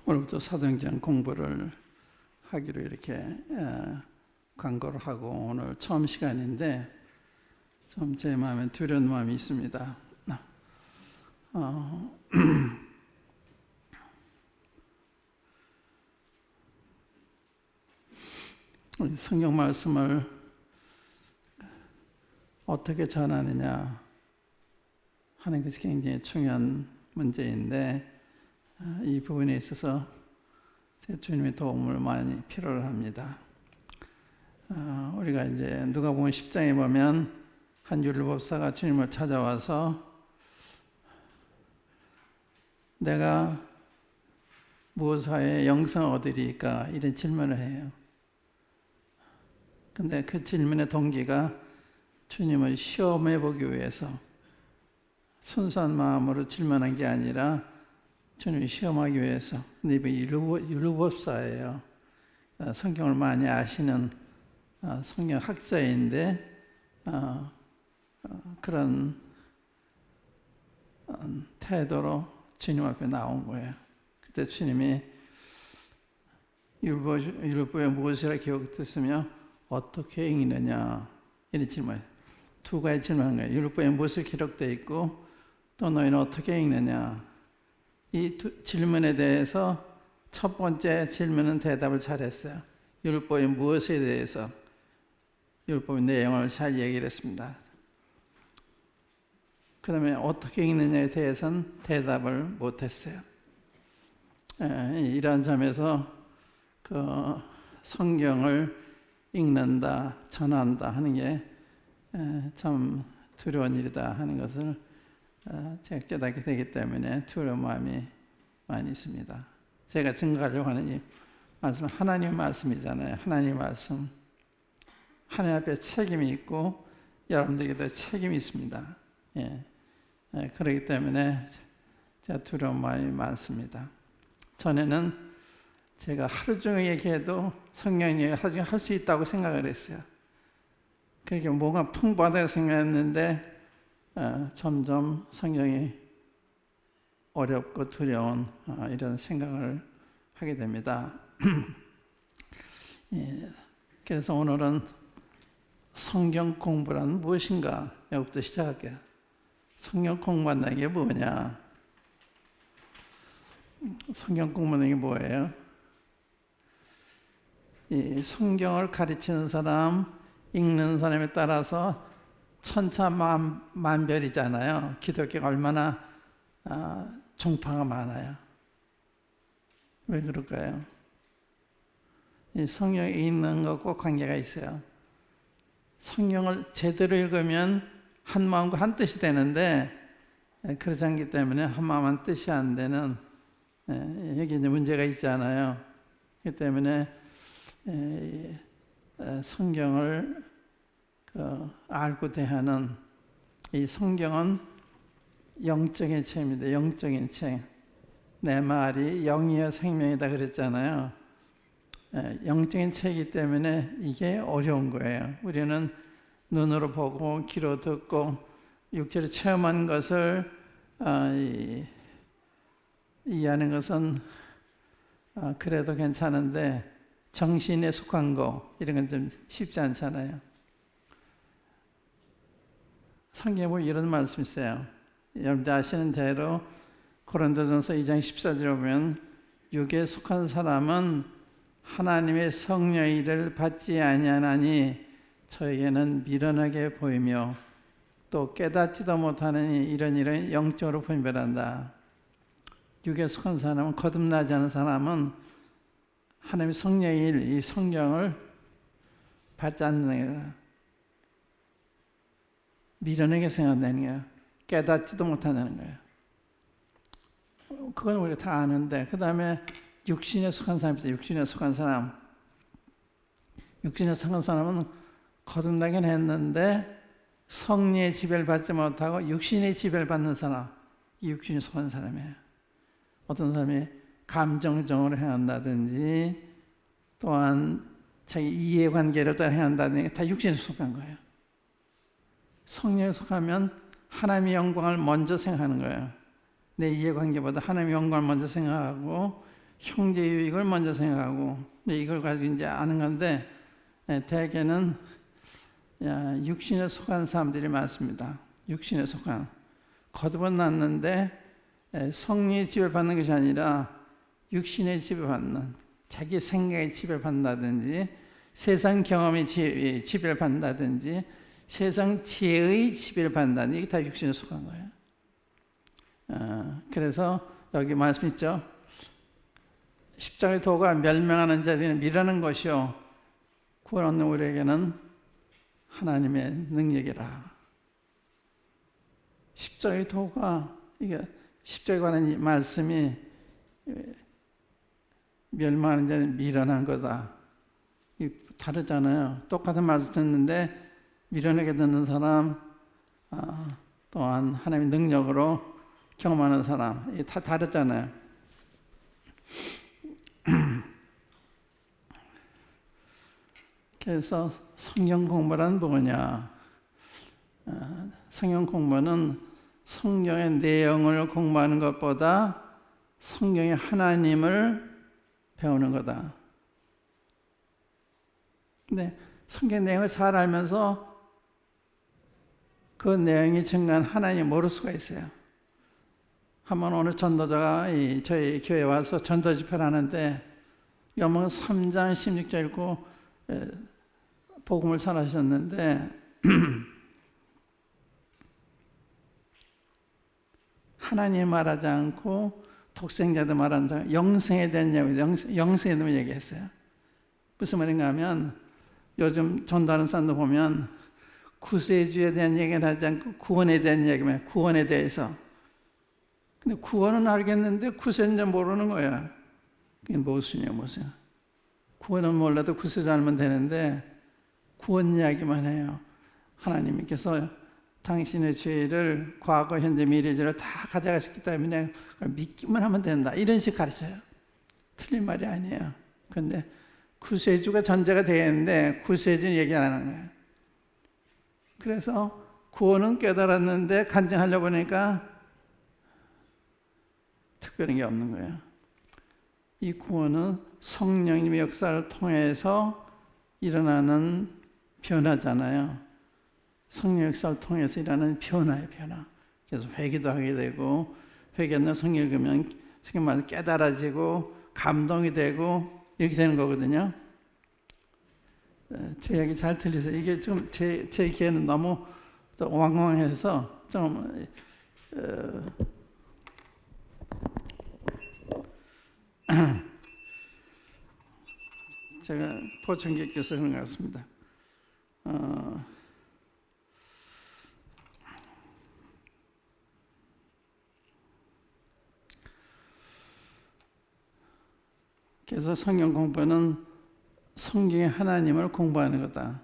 오늘부터 사도행전 공부를 하기로 이렇게 광고를 하고 오늘 처음 시간인데 좀 제 마음에 두려운 마음이 있습니다. 성경 말씀을 어떻게 전하느냐 하는 것이 굉장히 중요한 문제인데 이 부분에 있어서 제 주님의 도움을 많이 필요로 합니다. 우리가 이제 누가복음 10장에 보면 한 율법사가 주님을 찾아와서 내가 무엇하에 영생을 얻으리까 이런 질문을 해요. 근데 그 질문의 동기가 주님을 시험해 보기 위해서 순수한 마음으로 질문한 게 아니라 주님을 시험하기 위해서. 근데 이 율법사예요. 성경을 많이 아시는 성경 학자인데 그런 태도로 주님 앞에 나온 거예요. 그때 주님이 율법에 무엇이라 기록됐으며 어떻게 읽느냐 이런 질문, 두 가지 질문한 거예요. 율법에 무엇이 기록되어 있고 또 너희는 어떻게 읽느냐. 이 질문에 대해서 첫 번째 질문은 대답을 잘했어요. 율법의 무엇에 대해서 율법의 내용을 잘 얘기를 했습니다. 그 다음에 어떻게 읽느냐에 대해서는 대답을 못했어요. 이러한 점에서 그 성경을 읽는다, 전한다 하는 게 참 두려운 일이다 하는 것을 제가 깨닫게 되기 때문에 두려운 마음이 많이 있습니다. 제가 증거하려고 하는 이 말씀은 하나님의 말씀이잖아요. 하나님의 말씀. 하나님 앞에 책임이 있고 여러분들에게도 책임이 있습니다. 그렇기 때문에 제가 두려운 마음이 많습니다. 전에는 제가 하루 종일 얘기해도 성경 얘기 하루 종일 할 수 있다고 생각을 했어요. 그렇게 뭔가 풍부하다고 생각했는데 점점 성경이 어렵고 두려운 이런 생각을 하게 됩니다. 그래서 오늘은 성경 공부란 무엇인가? 여기부터 시작할게요. 성경 공부한다는 게 뭐냐? 성경 공부하는 게 뭐예요? 이 성경을 가르치는 사람, 읽는 사람에 따라서 천차만별이잖아요. 기독교가 얼마나 종파가 많아요. 왜 그럴까요? 이 성경에 있는 것과 관계가 있어요. 성경을 제대로 읽으면 한 마음과 한 뜻이 되는데 그렇지 않기 때문에 한 마음 한 뜻이 안 되는 여기 이제 문제가 있잖아요. 그렇기 때문에 성경을 알고 대하는 이 성경은 영적인 책입니다. 영적인 책. 내 말이 영이여 생명이다 그랬잖아요. 영적인 책이기 때문에 이게 어려운 거예요. 우리는 눈으로 보고 귀로 듣고 육체로 체험한 것을 이해하는 것은 그래도 괜찮은데 정신에 속한 거 이런 건 좀 쉽지 않잖아요. 성경에 보면 이런 말씀이 있어요. 여러분들 아시는 대로 고린도전서 2장 14절에 보면 육에 속한 사람은 하나님의 성령의 일을 받지 아니하나니 저에게는 미련하게 보이며 또 깨닫지도 못하는 이런 영적으로 분별한다. 육에 속한 사람은, 거듭나지 않은 사람은 하나님의 성령의 일, 이 성경을 받지 않는 거예요. 미련하게 생각되는 거예요. 깨닫지도 못한다는 거예요. 그건 우리가 다 아는데, 그 다음에 육신에 속한 사람이 있어요. 육신에 속한 사람. 육신에 속한 사람은 거듭나긴 했는데 성령의 지배를 받지 못하고 육신의 지배를 받는 사람. 이 육신에 속한 사람이에요. 어떤 사람이 감정적으로 행한다든지 또한 자기 이해관계를 또 행한다는 게 다 육신에 속한 거예요. 성령에 속하면 하나님의 영광을 먼저 생각하는 거예요. 내 이해관계보다 하나님의 영광을 먼저 생각하고 형제 유익을 먼저 생각하고 이걸 가지고 이제 아는 건데 대개는 육신에 속한 사람들이 많습니다. 육신에 속한 거듭은 났는데 성령의 지배받는 것이 아니라 육신의 지배받는 자기 생각에 지배받는다든지 세상 경험의 지배를 받는다든지 세상 지혜의 지배를 받는다든지 이게 다 육신에 속한 거예요. 그래서 여기 말씀 있죠. 십자가의 도가 멸망하는 자들을 미라는 것이요 구원 얻는 우리에게는 하나님의 능력이라. 십자가의 도가 이게 십자가에 관한 이 말씀이 멸망하는 자를 밀어낸 거다. 다르잖아요. 똑같은 말을 듣는데 밀어내게 듣는 사람 또한 하나님의 능력으로 경험하는 사람 다 다르잖아요. 그래서 성경 공부란 뭐냐? 성경 공부는 성경의 내용을 공부하는 것보다 성경의 하나님을 배우는 거다. 근데 성경 내용을 잘 알면서 그 내용이 증거한 하나님을 모를 수가 있어요. 한번 어느 전도자가 저희 교회에 와서 전도 집회를 하는데 요한복음 3장 16절 읽고 복음을 전하셨는데 하나님 말하지 않고 독생자도 말하지 않고 영생에 대한 얘기, 영생에 대한 얘기했어요. 무슨 말인가 하면 요즘 전도하는 사람도 보면 구세주에 대한 얘기를 하지 않고 구원에 대한 얘기만 해요. 구원에 대해서. 근데 구원은 알겠는데 구세주는 모르는 거야. 그게 무엇이냐 무슨. 구원은 몰라도 구세주 알면 되는데 구원 이야기만 해요. 하나님께서 당신의 죄를 과거, 현재, 미래죄를 다 가져가셨기 때문에 믿기만 하면 된다. 이런 식으로 가르쳐요. 틀린 말이 아니에요. 그런데 구세주가 전제가 되겠는데 구세주는 얘기 안 하는 거예요. 그래서 구원은 깨달았는데 간증하려고 하니까 특별한 게 없는 거예요. 이 구원은 성령님의 역사를 통해서 일어나는 변화잖아요. 성령 역사를 통해서 일어나는 변화예요, 변화. 그래서 회개도 하게 되고, 회개는 성경 읽으면 성경 말을 깨달아지고, 감동이 되고, 이렇게 되는 거거든요. 제 얘기 잘 들리세요? 이게 지금 제 귀에는 너무 왕왕해서 좀, 제가 보청기 껴서 그런 것 같습니다. 그래서 성경 공부는 성경의 하나님을 공부하는 거다.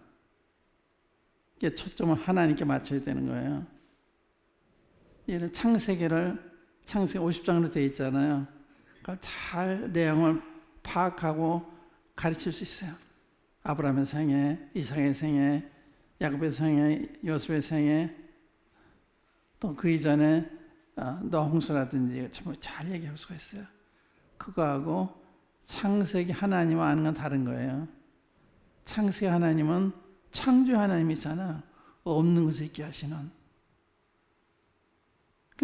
이게 초점을 하나님께 맞춰야 되는 거예요. 예를 창세기를 창세기 50장으로 되어 있잖아요. 그걸 잘 내용을 파악하고 가르칠 수 있어요. 아브라함의 생애, 이삭의 생애, 야곱의 생애, 요셉의 생애, 또 그 이전에 노아 홍수라든지 전부 잘 얘기할 수가 있어요. 그거하고 창세기 하나님 아는 건 다른 거예요. 창세기 하나님은 창조 하나님이잖아. 없는 것을 있게 하시는.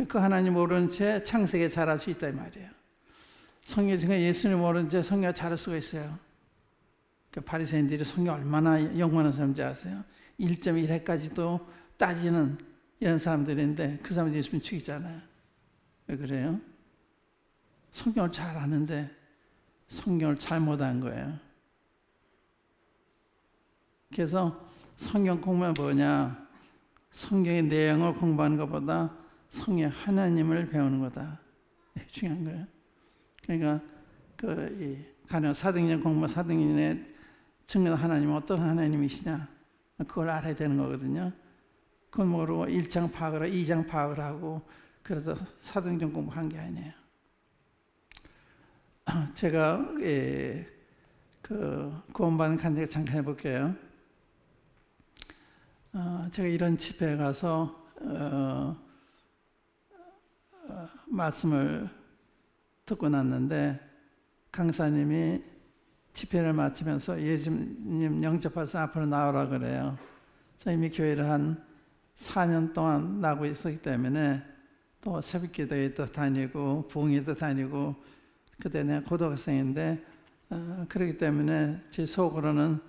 그 하나님 모르는 채 창세기에 잘할 수 있다 이 말이에요. 성경 중에 예수님 모르는 채 성경을 잘할 수가 있어요. 그 바리새인들이 성경 얼마나 영원한 사람인지 아세요? 1.1회까지도 따지는 이런 사람들인데 그 사람들이 예수님 죽이잖아요. 왜 그래요? 성경을 잘 아는데 성경을 잘못한 거예요. 그래서 성경 공부는 뭐냐? 성경의 내용을 공부하는 것보다 성경 하나님을 배우는 거다. 중요한 거예요. 그러니까 가령 사도행전 공부, 사도행전에 증거한 하나님은 어떤 하나님이시냐? 그걸 알아야 되는 거거든요. 그걸 모르고 1장 파악을 하고 2장 파악을 하고 그래서 사도행전 공부한 게 아니에요. 제가 구원받은 간증 잠깐 해볼게요. 제가 이런 집회에 가서 말씀을 듣고 났는데 강사님이 집회를 마치면서 예수님 영접해서 앞으로 나오라 그래요. 그래서 이미 교회를 한 4년 동안 나고 있었기 때문에 또 새벽기도에 또 다니고 부흥회도 다니고 그때 내가 고등학생인데 그렇기 때문에 제 속으로는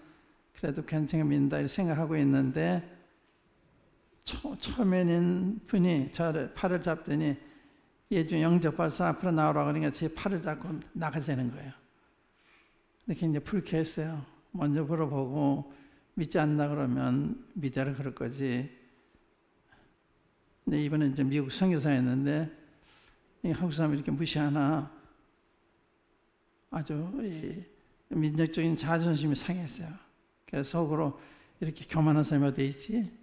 그래도 괜찮게 믿는다 이렇게 생각하고 있는데 초면인 분이 저를 팔을 잡더니 예수 영접해서 앞으로 나오라 그러니까 제 팔을 잡고 나가자는 거예요. 근데 굉장히 불쾌했어요. 먼저 물어보고 믿지 않나 그러면 믿으라 그럴 거지. 근데 이번에 이제 미국 선교사였는데 한국 사람이 이렇게 무시하나 아주 민족적인 자존심이 상했어요. 그래서 속으로 이렇게 교만한 사람이 어디 있지?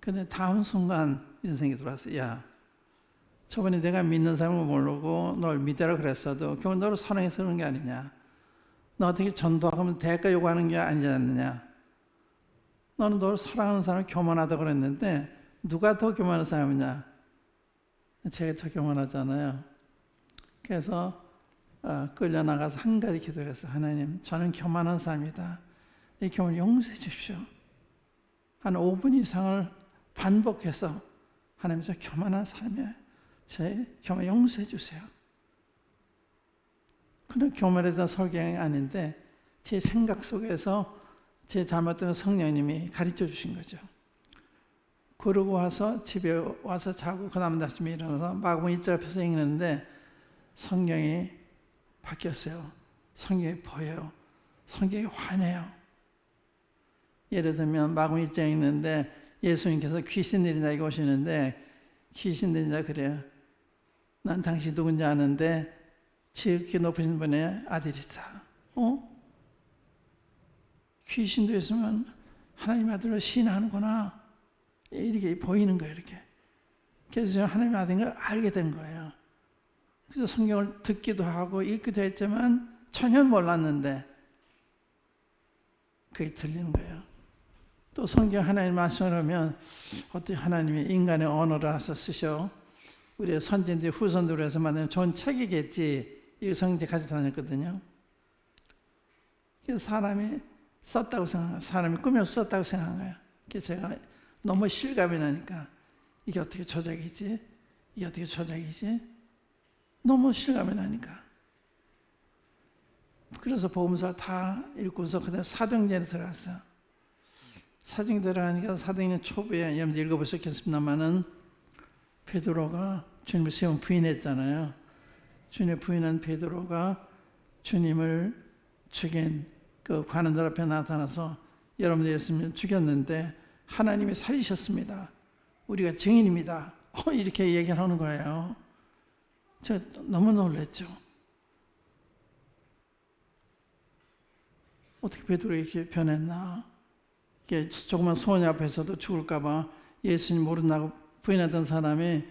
근데 다음 순간 이런 생각이 들어왔어요. 야, 저번에 내가 믿는 사람을 모르고 널 믿으라 그랬어도 결국 너를 사랑해서 그런 게 아니냐. 너 어떻게 전도하면 대가 요구하는 게 아니지 않느냐. 너는 너를 사랑하는 사람을 교만하다고 그랬는데 누가 더 교만한 사람이냐. 제가 더 교만하잖아요. 그래서 끌려나가서 한 가지 기도를 했어요. 하나님, 저는 교만한 사람이다. 이 교만을 용서해 주십시오. 한 5분 이상을 반복해서 하나님, 저 교만한 사람이에요. 제 교만 용서해 주세요. 그런 교만에 대한 설경이 아닌데 제 생각 속에서 제 잘못된 성령님이 가르쳐 주신 거죠. 그러고 와서 집에 와서 자고 그 다음 아침에 일어나서 마가복음 1장 앞에서 읽는데 성경이 바뀌었어요. 성경이 보여요. 성경이 환해요. 예를 들면 마가복음 1장 읽는데 예수님께서 귀신 들린 자에게 오시는데 귀신 들린 자가 그래요. 난 당신 누군지 아는데 지극히 높으신 분의 아들이다. 귀신도 있으면 하나님 아들로 시인하는구나. 이렇게 보이는 거예요. 이렇게. 그래서 하나님의 아들인 걸 알게 된 거예요. 그래서 성경을 듣기도 하고 읽기도 했지만 전혀 몰랐는데 그게 들리는 거예요. 또 성경 하나님 말씀을 하면 어떻게 하나님이 인간의 언어를 하셔 쓰셔 우리의 선진들 후손들을 해서 만든 좋은 책이겠지. 이 성경 가지고 다녔거든요. 그래서 사람이 썼다고 생각해요. 사람이 꾸며서 썼다고 생각한 거예요. 그래서 제가 너무 실감이 나니까 이게 어떻게 조작이지? 이게 어떻게 조작이지? 너무 실감이 나니까. 그래서 복음서 다 읽고서 그다음 사도행전에 들어갔어요. 사도행전 들어가니까 사도행전 초부에 여러분들 읽어보셨겠습니다마는 베드로가 주님을 세 번 부인했잖아요. 주님을 부인한 베드로가 주님을 죽인 그 관원들 앞에 나타나서 여러분들 예수님을 죽였는데 하나님이 살리셨습니다. 우리가 증인입니다. 이렇게 얘기를 하는 거예요. 제가 너무 놀랐죠. 어떻게 베드로가 이렇게 변했나? 이게 조그만 소녀 앞에서도 죽을까 봐 예수님 모른다고 부인하던 사람이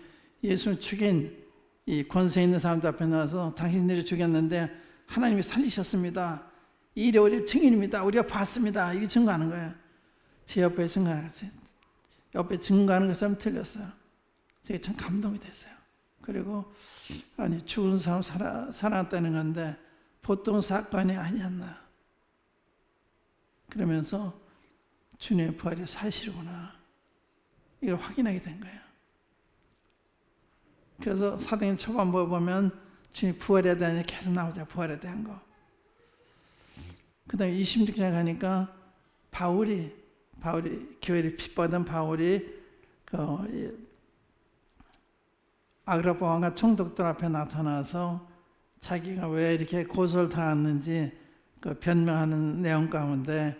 예수를 죽인 이 권세 있는 사람들 앞에 나와서 당신들이 죽였는데 하나님이 살리셨습니다. 이래 우리 증인입니다. 우리가 봤습니다. 이게 증거하는 거예요. 제 옆에 증거하는 것이 옆에 증거하는 것처럼 틀렸어요. 제가 참 감동이 됐어요. 그리고 아니 죽은 사람 살아났다는 건데 보통 사건이 아니었나. 그러면서 주님의 부활이 사실이구나. 이걸 확인하게 된 거예요. 그래서 사도행전 초반부에 보면 주님 부활에 대한 얘기 계속 나오죠. 부활에 대한 거. 그 다음에 26장에 가니까 바울이 교회를 핍박하던 바울이 아그라파 왕과 총독들 앞에 나타나서 자기가 왜 이렇게 고소를 당했는지 그 변명하는 내용 가운데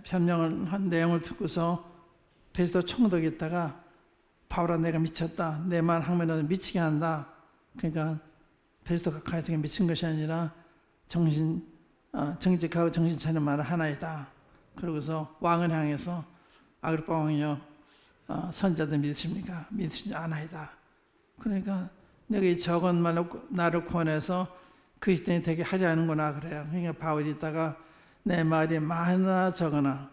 변명을 한 내용을 듣고서 베드로 총독이 있다가 바울아 내가 미쳤다. 내 말 하면 미치게 한다. 그러니까 베드로가 가지고 미친 것이 아니라 정직하고 정신 차리는 말을 하나이다. 그러고서 왕을 향해서 아그리파 왕이여 선자들 믿으십니까? 믿으시지 않아이다. 그러니까 내가 이 적은 말로 나를 구원해서 그리스도인이 되게 하려 하는구나 그래요. 그러니까 바울이 있다가 내 말이 많으나 적으나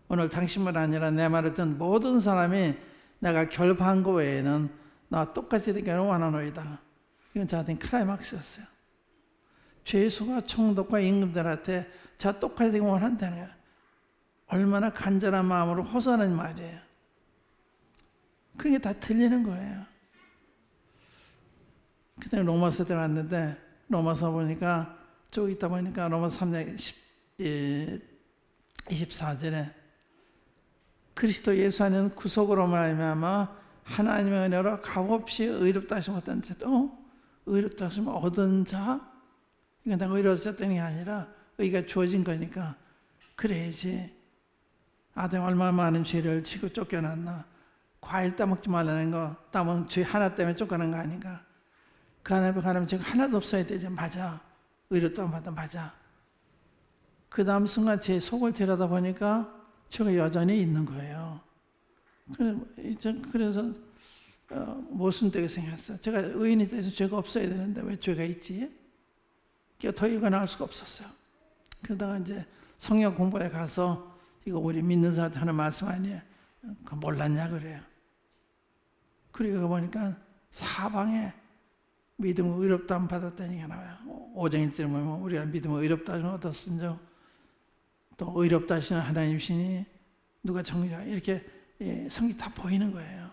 오늘 당신만 아니라 내 말을 듣는 모든 사람이 내가 결박한 거 외에는 나와 똑같이 되기를 원하노이다. 이건 저한테는 클라이막스였어요. 죄수가 총독과 임금들한테 저 똑같이 되기 원한다는 거예요. 얼마나 간절한 마음으로 호소하는 말이에요. 그게 다 들리는 거예요. 그때 로마서 들어갔는데 로마서 보니까 쭉 있다 보니까 로마서 3장 24절에 그리스도 예수 안에는 구속으로 말미암아 하나님의 은혜로 값없이 의롭다 하심을 얻은 자, 의롭다 하심을 얻은 자, 이건 내가 의로워졌다는 게 아니라 의가 주어진 거니까 그래야지. 아담 얼마나 많은 죄를 지고 쫓겨났나. 과일 따먹지 말라는 거, 따먹은 죄 하나 때문에 쫓겨난 거 아닌가. 그 하나님 가면 죄가 하나도 없어야 되지. 맞아. 의롭다고 받아. 맞아. 그 다음 순간 제 속을 들여다 보니까 죄가 여전히 있는 거예요. 그래서 모순되게 생겼어요. 제가 의인이 돼서 죄가 없어야 되는데 왜 죄가 있지? 더 읽어나갈 수가 없었어요. 그러다가 이제 성경 공부에 가서 이거 우리 믿는 사람한테 하는 말씀 아니에요. 그거 몰랐냐 그래요. 그리고 보니까 사방에 믿음을 의롭다함 받았다는 얘기가 나와요. 5장 1절에 보면 우리가 믿음을 의롭다함을 얻었은즉 또 의롭다 하시는 하나님이시니 누가 정죄하 이렇게 성경이 다 보이는 거예요.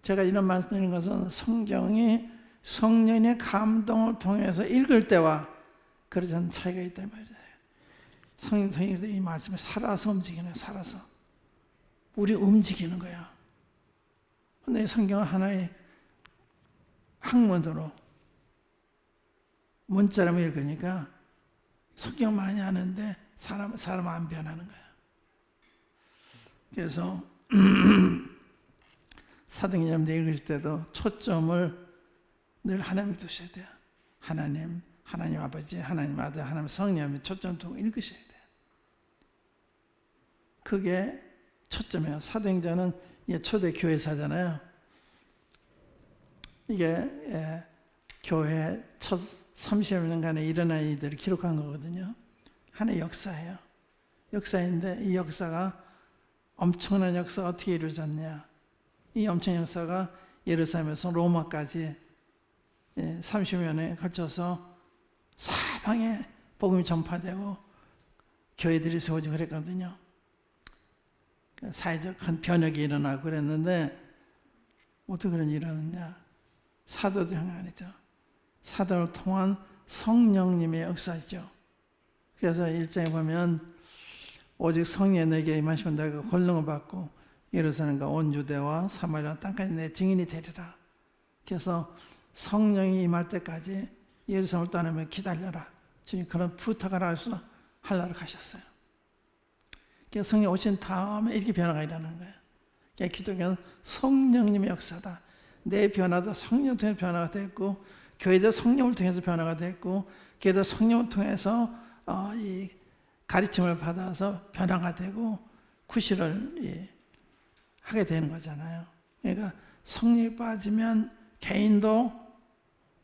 제가 이런 말씀드리는 것은 성경이 성령의 감동을 통해서 읽을 때와 그러지 않은 차이가 있단 말이에요. 성령이 이 말씀에 살아서 움직이는 거예요. 살아서. 우리 움직이는 거야. 근데 성경은 하나의 학문으로 문자로 읽으니까 성경 많이 하는데 사람 안 변하는 거야. 그래서 사도행전 읽을 때도 초점을 늘 하나님께 두셔야 돼요. 하나님 아버지, 하나님 아들, 하나님 성령이 초점 두고 읽으셔야 돼요. 그게 초점이에요. 사도행전은 초대 교회사잖아요. 이게 교회 첫 30년간에 일어난 일들을 기록한 거거든요. 하나의 역사예요. 역사인데 이 역사가 엄청난 역사가 어떻게 이루어졌냐. 이 엄청난 역사가 예루살렘에서 로마까지 30년에 걸쳐서 사방에 복음이 전파되고 교회들이 세워지고 그랬거든요. 사회적 큰 변혁이 일어나고 그랬는데 어떻게 그런 일이 일어났냐. 사도들 아니죠. 사도를 통한 성령님의 역사죠. 그래서 1장에 보면 오직 성령이 내게 임하시면 내가 권능을 받고 예루살렘과 온 유대와 사마리아 땅까지 내 증인이 되리라. 그래서 성령이 임할 때까지 예루살렘을 떠나면 기다려라. 주님 그런 부탁을 하려고 가셨어요. 그래서 성령 오신 다음에 이렇게 변화가 일어나는 거예요. 그러니까 기독교는 성령님의 역사다. 내 변화도 성령 통해서 변화가 됐고 교회도 성령을 통해서 변화가 됐고 교회도 성령을 통해서 이 가르침을 받아서 변화가 되고 구실을 하게 되는 거잖아요. 그러니까 성령이 빠지면 개인도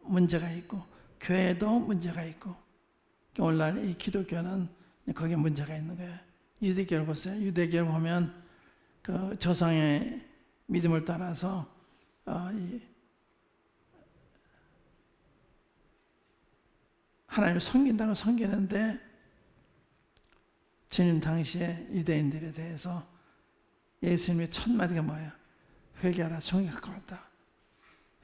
문제가 있고 교회도 문제가 있고 오늘날 이 기독교는 거기에 문제가 있는 거예요. 유대교를 보세요. 유대교를 보면 그 조상의 믿음을 따라서 하나님을 섬긴다고 섬기는데 주님 당시에 유대인들에 대해서 예수님의 첫 마디가 뭐예요? 회개하라, 종이 가까웠다.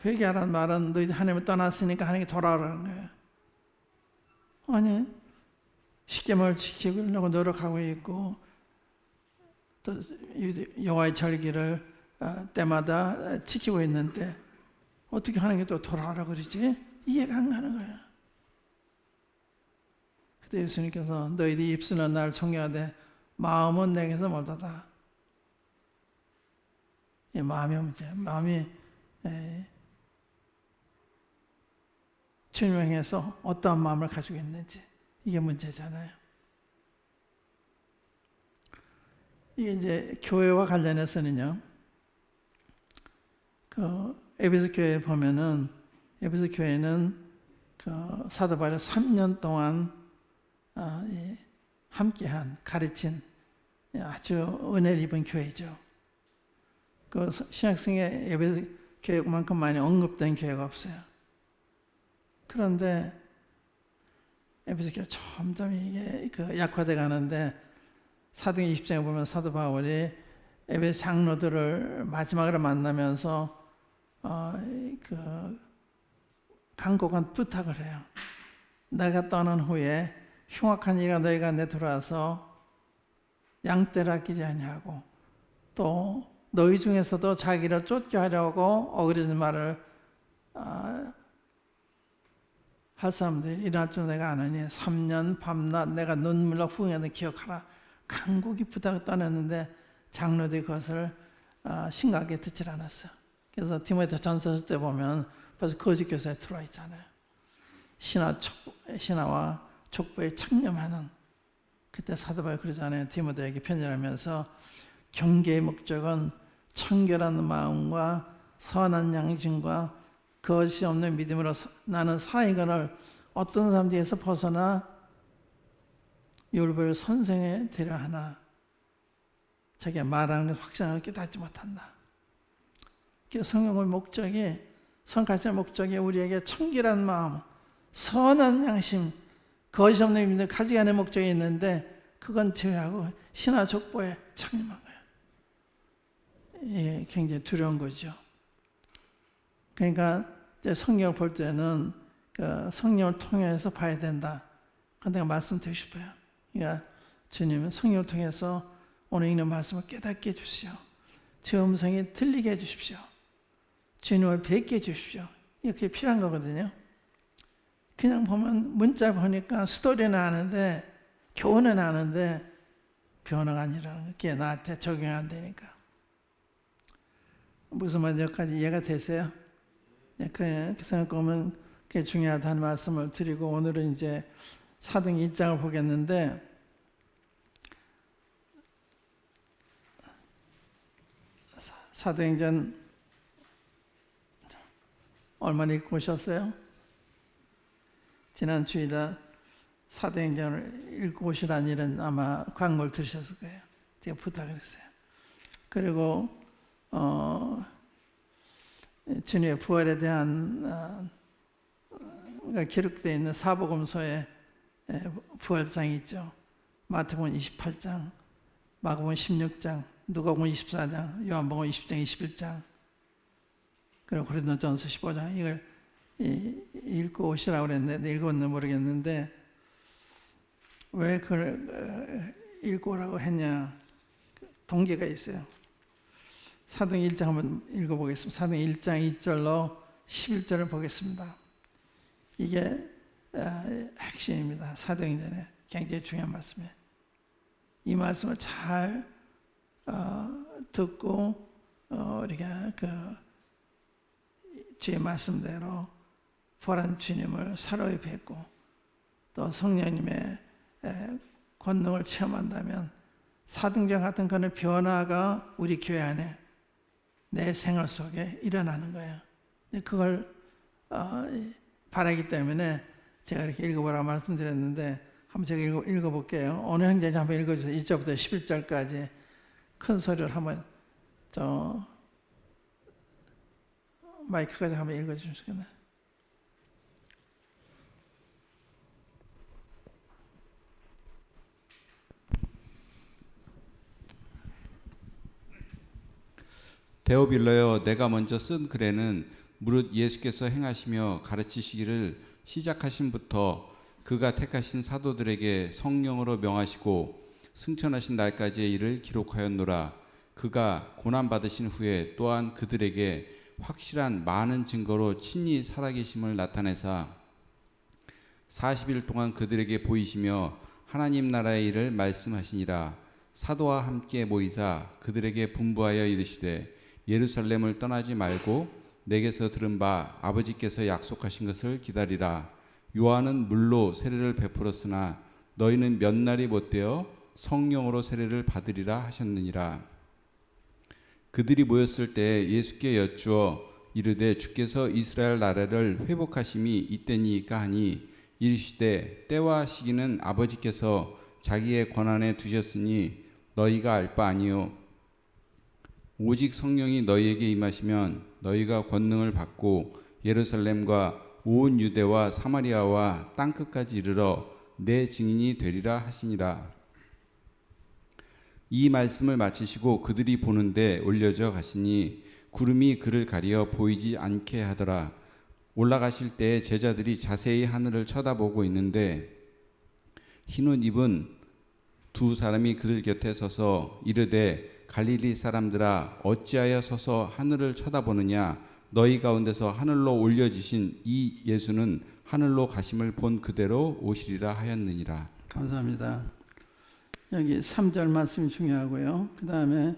회개하라는 말은 너희들 하나님을 떠났으니까 하나님께 돌아오라는 거예요. 아니, 십계명을 지키려고 노력하고 있고 또 여호와의 절기를 때마다 지키고 있는데 어떻게 하나님께 또 돌아오라 그러지? 이해가 안 가는 거예요. 그때 예수님께서 너희들 입술은 나를 존경하되 마음은 내게서 멀다다. 이 마음이 문제야. 마음이 주님을 향해서 어떠한 마음을 가지고 있는지 이게 문제잖아요. 이게 이제 교회와 관련해서는요. 에베소 교회 보면은 에베소 교회는 그 사도 바울이 3년 동안 함께한 가르친 아주 은혜를 입은 교회죠. 그 신약성에 에베소 교회만큼 많이 언급된 교회가 없어요. 그런데 에베소 교회 점점 이게 그 약화돼 가는데 사도행 20장에 보면 사도 바울이 에베소 장로들을 마지막으로 만나면서 그 간곡한 부탁을 해요. 내가 떠난 후에 흉악한 이가 너희가 내 들어와서 양떼를 아끼지 아니하고 또 너희 중에서도 자기를 쫓게 하려고 어그러진 말을 할 사람들이 일어날 줄 내가 아느니 3년 밤낮 내가 눈물로 후회하는 기억하라. 간곡히 부탁을 떠났는데 장로들이 그것을 심각하게 듣질 않았어요. 그래서 디모데 전서 때 보면 벌써 거짓 교사에 들어와 있잖아요. 신화와 족보에 창념하는, 그때 사도 바울이 그러잖아요. 디모데에게 편지하면서 경계의 목적은 청결한 마음과 선한 양심과 거짓이 없는 믿음으로 나는 살아가기를 어떤 사람 뒤에서 벗어나 율법의 선생에 되려 하나 자기가 말하는 걸 확신하고 깨닫지 못한다. 성령의 목적이, 성가시의 목적이 우리에게 청결한 마음, 선한 양심, 거짓 없는 믿음을 가져가는 목적이 있는데 그건 제외하고 신화 족보에 창림한 거예요. 예, 굉장히 두려운 거죠. 그러니까 성경을 볼 때는 그 성령을 통해서 봐야 된다. 그건 내가 말씀드리고 싶어요. 그러니까 주님은 성령을 통해서 오늘 읽는 말씀을 깨닫게 해주시오. 제 음성이 들리게 해주십시오. 주님을 뵙게 해주십시오. 이렇게 필요한 거거든요. 그냥 보면 문자 보니까 스토리는 아는데 교훈은 아는데 변화가 아니라는 게 나한테 적용 안 되니까. 무슨 말인지까지 이해가 되세요? 그 생각하면 그게 중요하다는 말씀을 드리고 오늘은 이제 사도행 1장을 보겠는데 사도행전 얼마나 읽고 오셨어요? 지난 주일에 사도행전을 읽고 오시라는 일은 아마 광고를 들으셨을 거예요. 제가 부탁을 했어요. 그리고 주님의 부활에 대한 기록되어 있는 사복음서에 부활장이 있죠. 마태복음 28장, 마가복음 16장, 누가복음 24장, 요한복음 20장, 21장, 그리고 고린도전서 15장 이걸 읽고 오시라고 그랬는데 읽었는지 모르겠는데 왜 그걸 읽고 오라고 했냐 동기가 있어요. 사도행 1장 한번 읽어보겠습니다. 사도행 1장 2절로 11절을 보겠습니다. 이게 핵심입니다. 사도행전에 굉장히 중요한 말씀이에요. 이 말씀을 잘 듣고 우리가 그 주의 말씀대로 부활한 주님을 사로이 뵙고 또 성령님의 권능을 체험한다면 사도행전 같은 그런 변화가 우리 교회 안에 내 생활 속에 일어나는 거예요. 그걸 바라기 때문에 제가 이렇게 읽어보라고 말씀드렸는데 한번 제가 읽어볼게요. 어느 형제님 한번 읽어주세요. 1절부터 11절까지 큰 소리를 한번 마이크까지 한번 읽어주시겠나요? 데오빌러여, 내가 먼저 쓴 글에는 무릇 예수께서 행하시며 가르치시기를 시작하신부터 그가 택하신 사도들에게 성령으로 명하시고 승천하신 날까지의 일을 기록하였노라. 그가 고난받으신 후에 또한 그들에게 확실한 많은 증거로 친히 살아계심을 나타내사 40일 동안 그들에게 보이시며 하나님 나라의 일을 말씀하시니라. 사도와 함께 모이사 그들에게 분부하여 이르시되 예루살렘을 떠나지 말고 내게서 들은 바 아버지께서 약속하신 것을 기다리라. 요한은 물로 세례를 베풀었으나 너희는 몇 날이 못되어 성령으로 세례를 받으리라 하셨느니라. 그들이 모였을 때 예수께 여쭈어 이르되 주께서 이스라엘 나라를 회복하심이 이때니까 하니 이르시되 때와 시기는 아버지께서 자기의 권한에 두셨으니 너희가 알 바 아니요 오직 성령이 너희에게 임하시면 너희가 권능을 받고 예루살렘과 온 유대와 사마리아와 땅끝까지 이르러 내 증인이 되리라 하시니라. 이 말씀을 마치시고 그들이 보는데 올려져 가시니 구름이 그를 가리어 보이지 않게 하더라. 올라가실 때에 제자들이 자세히 하늘을 쳐다보고 있는데 흰옷 입은 두 사람이 그들 곁에 서서 이르되 갈릴리 사람들아 어찌하여 서서 하늘을 쳐다보느냐 너희 가운데서 하늘로 올려지신 이 예수는 하늘로 가심을 본 그대로 오시리라 하였느니라. 감사합니다. 여기 3절 말씀이 중요하고요. 그 다음에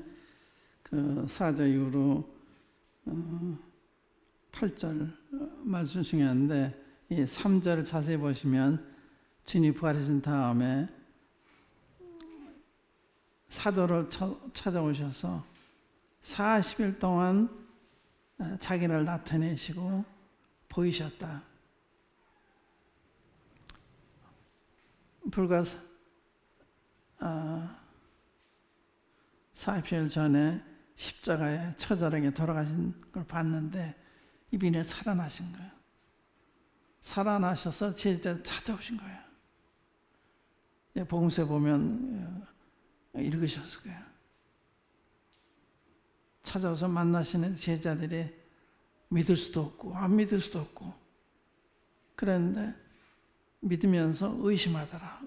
그 4절 이후로 8절 말씀 중요한데 이 3절을 자세히 보시면 주님이 부활하신 다음에 사도를 찾아오셔서 40일 동안 자기를 나타내시고 보이셨다. 불과 40일 전에 십자가에 처절하게 돌아가신 걸 봤는데 이분이 살아나신 거예요. 살아나셔서 제자들 찾아오신 거예요. 복음서에 보면 읽으셨을 거예요. 찾아와서 만나시는 제자들이 믿을 수도 없고 안 믿을 수도 없고 그랬는데 믿으면서 의심하더라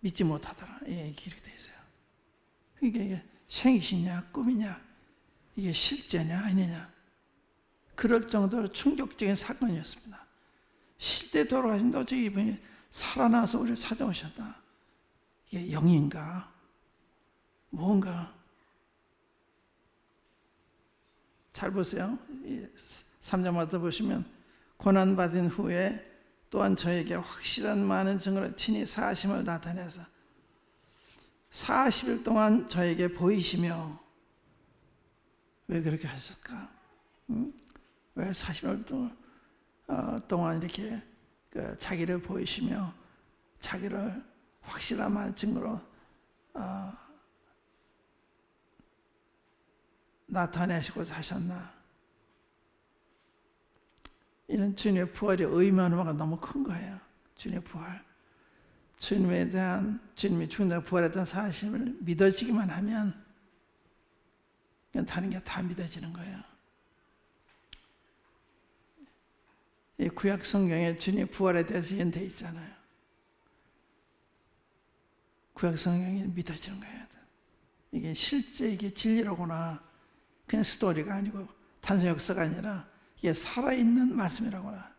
믿지 못하더라 이렇게 되어 있어요. 이게 생시냐 꿈이냐 이게 실제냐 아니냐 그럴 정도로 충격적인 사건이었습니다. 실제 돌아가신다 어떻게 이분이 살아나서 우리를 찾아오셨다. 이게 영인가 뭔가 잘 보세요. 3절마다 보시면 고난받은 후에 또한 저에게 확실한 많은 증거를 친히 사심을 나타내서 40일 동안 저에게 보이시며 왜 그렇게 하셨을까? 왜 40일 동안 이렇게 자기를 보이시며 자기를 확실한 많은 증거로 나타내시고자 하셨나? 이는 주님의 부활의 의미하는 바가 너무 큰 거예요. 주님의 부활. 주님에 대한 주님이 죽은 부활에 대한 사실을 믿어지기만 하면 그냥 다른 게 다 믿어지는 거예요. 이 구약 성경에 주님의 부활에 대해서 예언되어 있잖아요. 구약 성경이 믿어지는 거예요. 이게 실제 이게 진리로구나. 그냥 스토리가 아니고 단순 역사가 아니라 이게 살아있는 말씀이라거나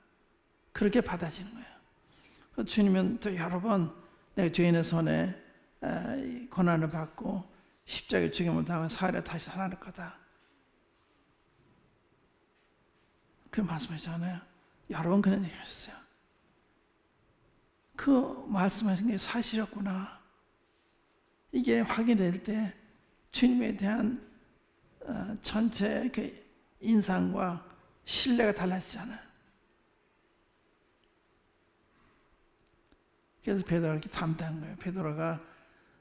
그렇게 받아지는 거예요. 주님은 또 여러 번 내가 죄인의 손에 고난을 받고 십자가에 죽임을 당하고 사흘에 다시 살아날 거다. 그 말씀하셨잖아요. 여러 번 그런 얘기 하셨어요. 그 말씀하신 게 사실이었구나. 이게 확인될 때 주님에 대한 전체 그 인상과 신뢰가 달라지잖아요. 그래서 베드로가 이렇게 담대한 거예요. 베드로가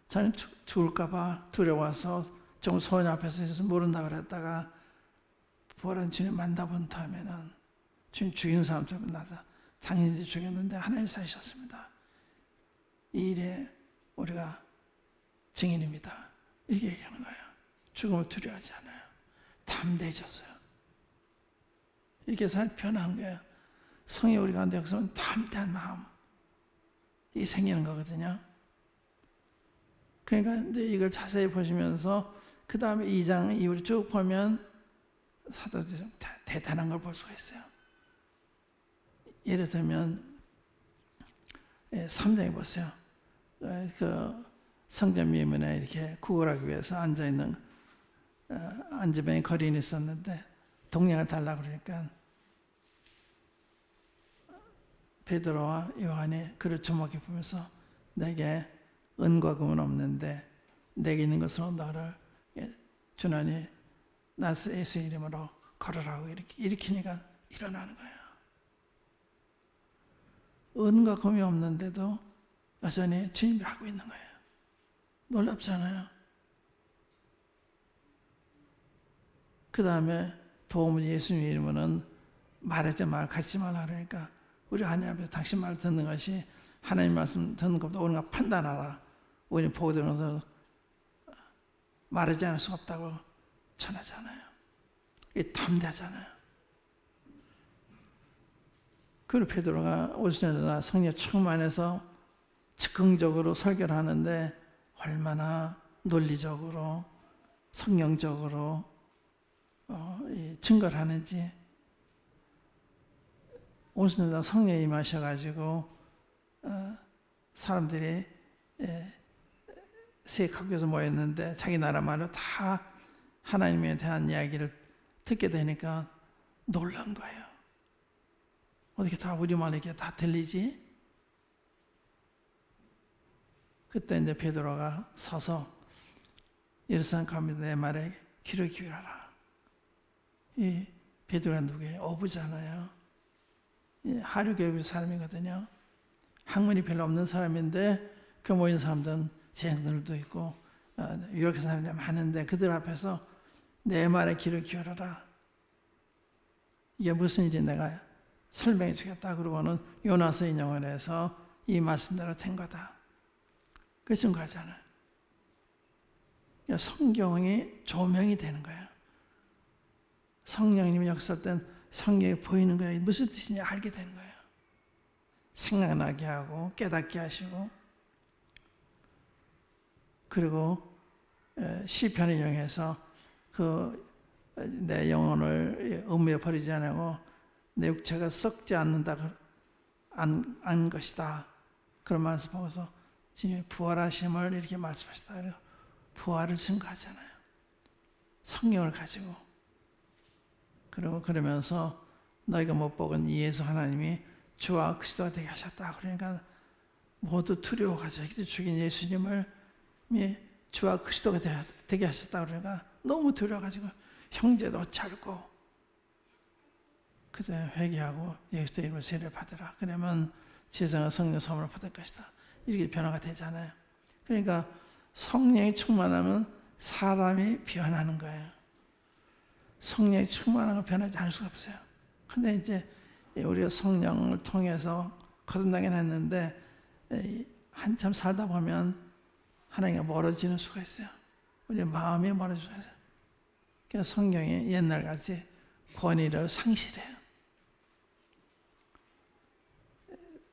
자는 죽을까봐 두려워서 좀 소년 앞에서 있어서 모른다 그랬다가 부활한 주님 만나본 다음에는 주님 죽인 사람처럼 나다. 당신이 죽였는데 하나님 살리셨습니다. 이 일에 우리가 증인입니다. 이렇게 얘기하는 거예요. 죽음을 두려워하지 않아요. 담대해졌어요. 이렇게 살 변한 거예요. 성이 우리 가운데 역사는 담대한 마음 이 생기는 거거든요. 그러니까 이제 이걸 자세히 보시면서 그 다음에 2장 이후로 쭉 보면 사도들이 좀 대단한 걸 볼 수가 있어요. 예를 들면 3장에 보세요. 그 성전 미문에 이렇게 구걸하기 위해서 앉아있는 안지병이 거리인이 있었는데 동량을 달라고 그러니까 베드로와 요한이 그를 주목해 보면서 내게 은과 금은 없는데 내게 있는 것으로 너를 주나니 나스 예수의 이름으로 걸으라고 이렇게 일으키니까 일어나는 거예요. 은과 금이 없는데도 여전히 주님을 하고 있는 거예요. 놀랍잖아요. 그 다음에 도무지 예수님 이름은 말하지 말, 갖지 말라 그러니까 우리 하나님 앞에서 당신 말 듣는 것이 하나님 말씀 듣는 것보다 옳은가 판단하라. 우리 보고 들어서 말하지 않을 수가 없다고 전하잖아요. 이게 담대하잖아요. 그리고 베드로가 오순절날 성령 충만해서 즉흥적으로 설교를 하는데 얼마나 논리적으로 성경적으로 증거를 하는지. 오순절날 성령이 임하셔가지고 사람들이 세 각국에서 모였는데 자기 나라 말로 다 하나님에 대한 이야기를 듣게 되니까 놀란 거예요. 어떻게 다 우리말 이렇게 다 들리지? 그때 이제 베드로가 서서 예루살렘 가면 내 말에 귀를 기울여라. 이 베드로가 누구예요? 어부잖아요. 하류교회 사람이거든요. 학문이 별로 없는 사람인데 그 모인 사람들은 재능들도 있고 유럽 사람들이 많은데 그들 앞에서 내 말에 귀를 기울여라. 이게 무슨 일이 내가 설명해 주겠다. 그러고는 요나서 인용을 해서 이 말씀대로 된 거다. 그 증거하잖아요. 성경이 조명이 되는 거예요. 성령님이 역사할 땐 성경이 보이는 거예요. 무슨 뜻인지 알게 되는 거예요. 생각나게 하고 깨닫게 하시고. 그리고 시편을 이용해서 내 영혼을 음모에 버리지 않고 내 육체가 썩지 않는다 안 것이다. 그런 말씀 보면서 주님의 부활하심을 이렇게 말씀하시다. 부활을 증거하잖아요. 성령을 가지고. 그리고 그러면서 너희가 못 보건 이 예수 하나님이 주와 그리스도가 되게 하셨다. 그러니까 모두 두려워가지고 죽인 예수님을 주와 그리스도가 되게 하셨다. 그러니까 너무 두려워가지고 형제도 차고 그때 회개하고 예수 이름으로 세례를 받으라. 그러면 지성과 성령 선물을 받을 것이다. 이렇게 변화가 되잖아요. 그러니까 성령이 충만하면 사람이 변하는 거예요. 성령이 충만한 건 변하지 않을 수가 없어요. 근데 이제 우리가 성령을 통해서 거듭나긴 했는데 한참 살다 보면 하나님과 멀어지는 수가 있어요. 우리 마음이 멀어질 수가 있어요. 그래서 성경이 옛날같이 권위를 상실해요.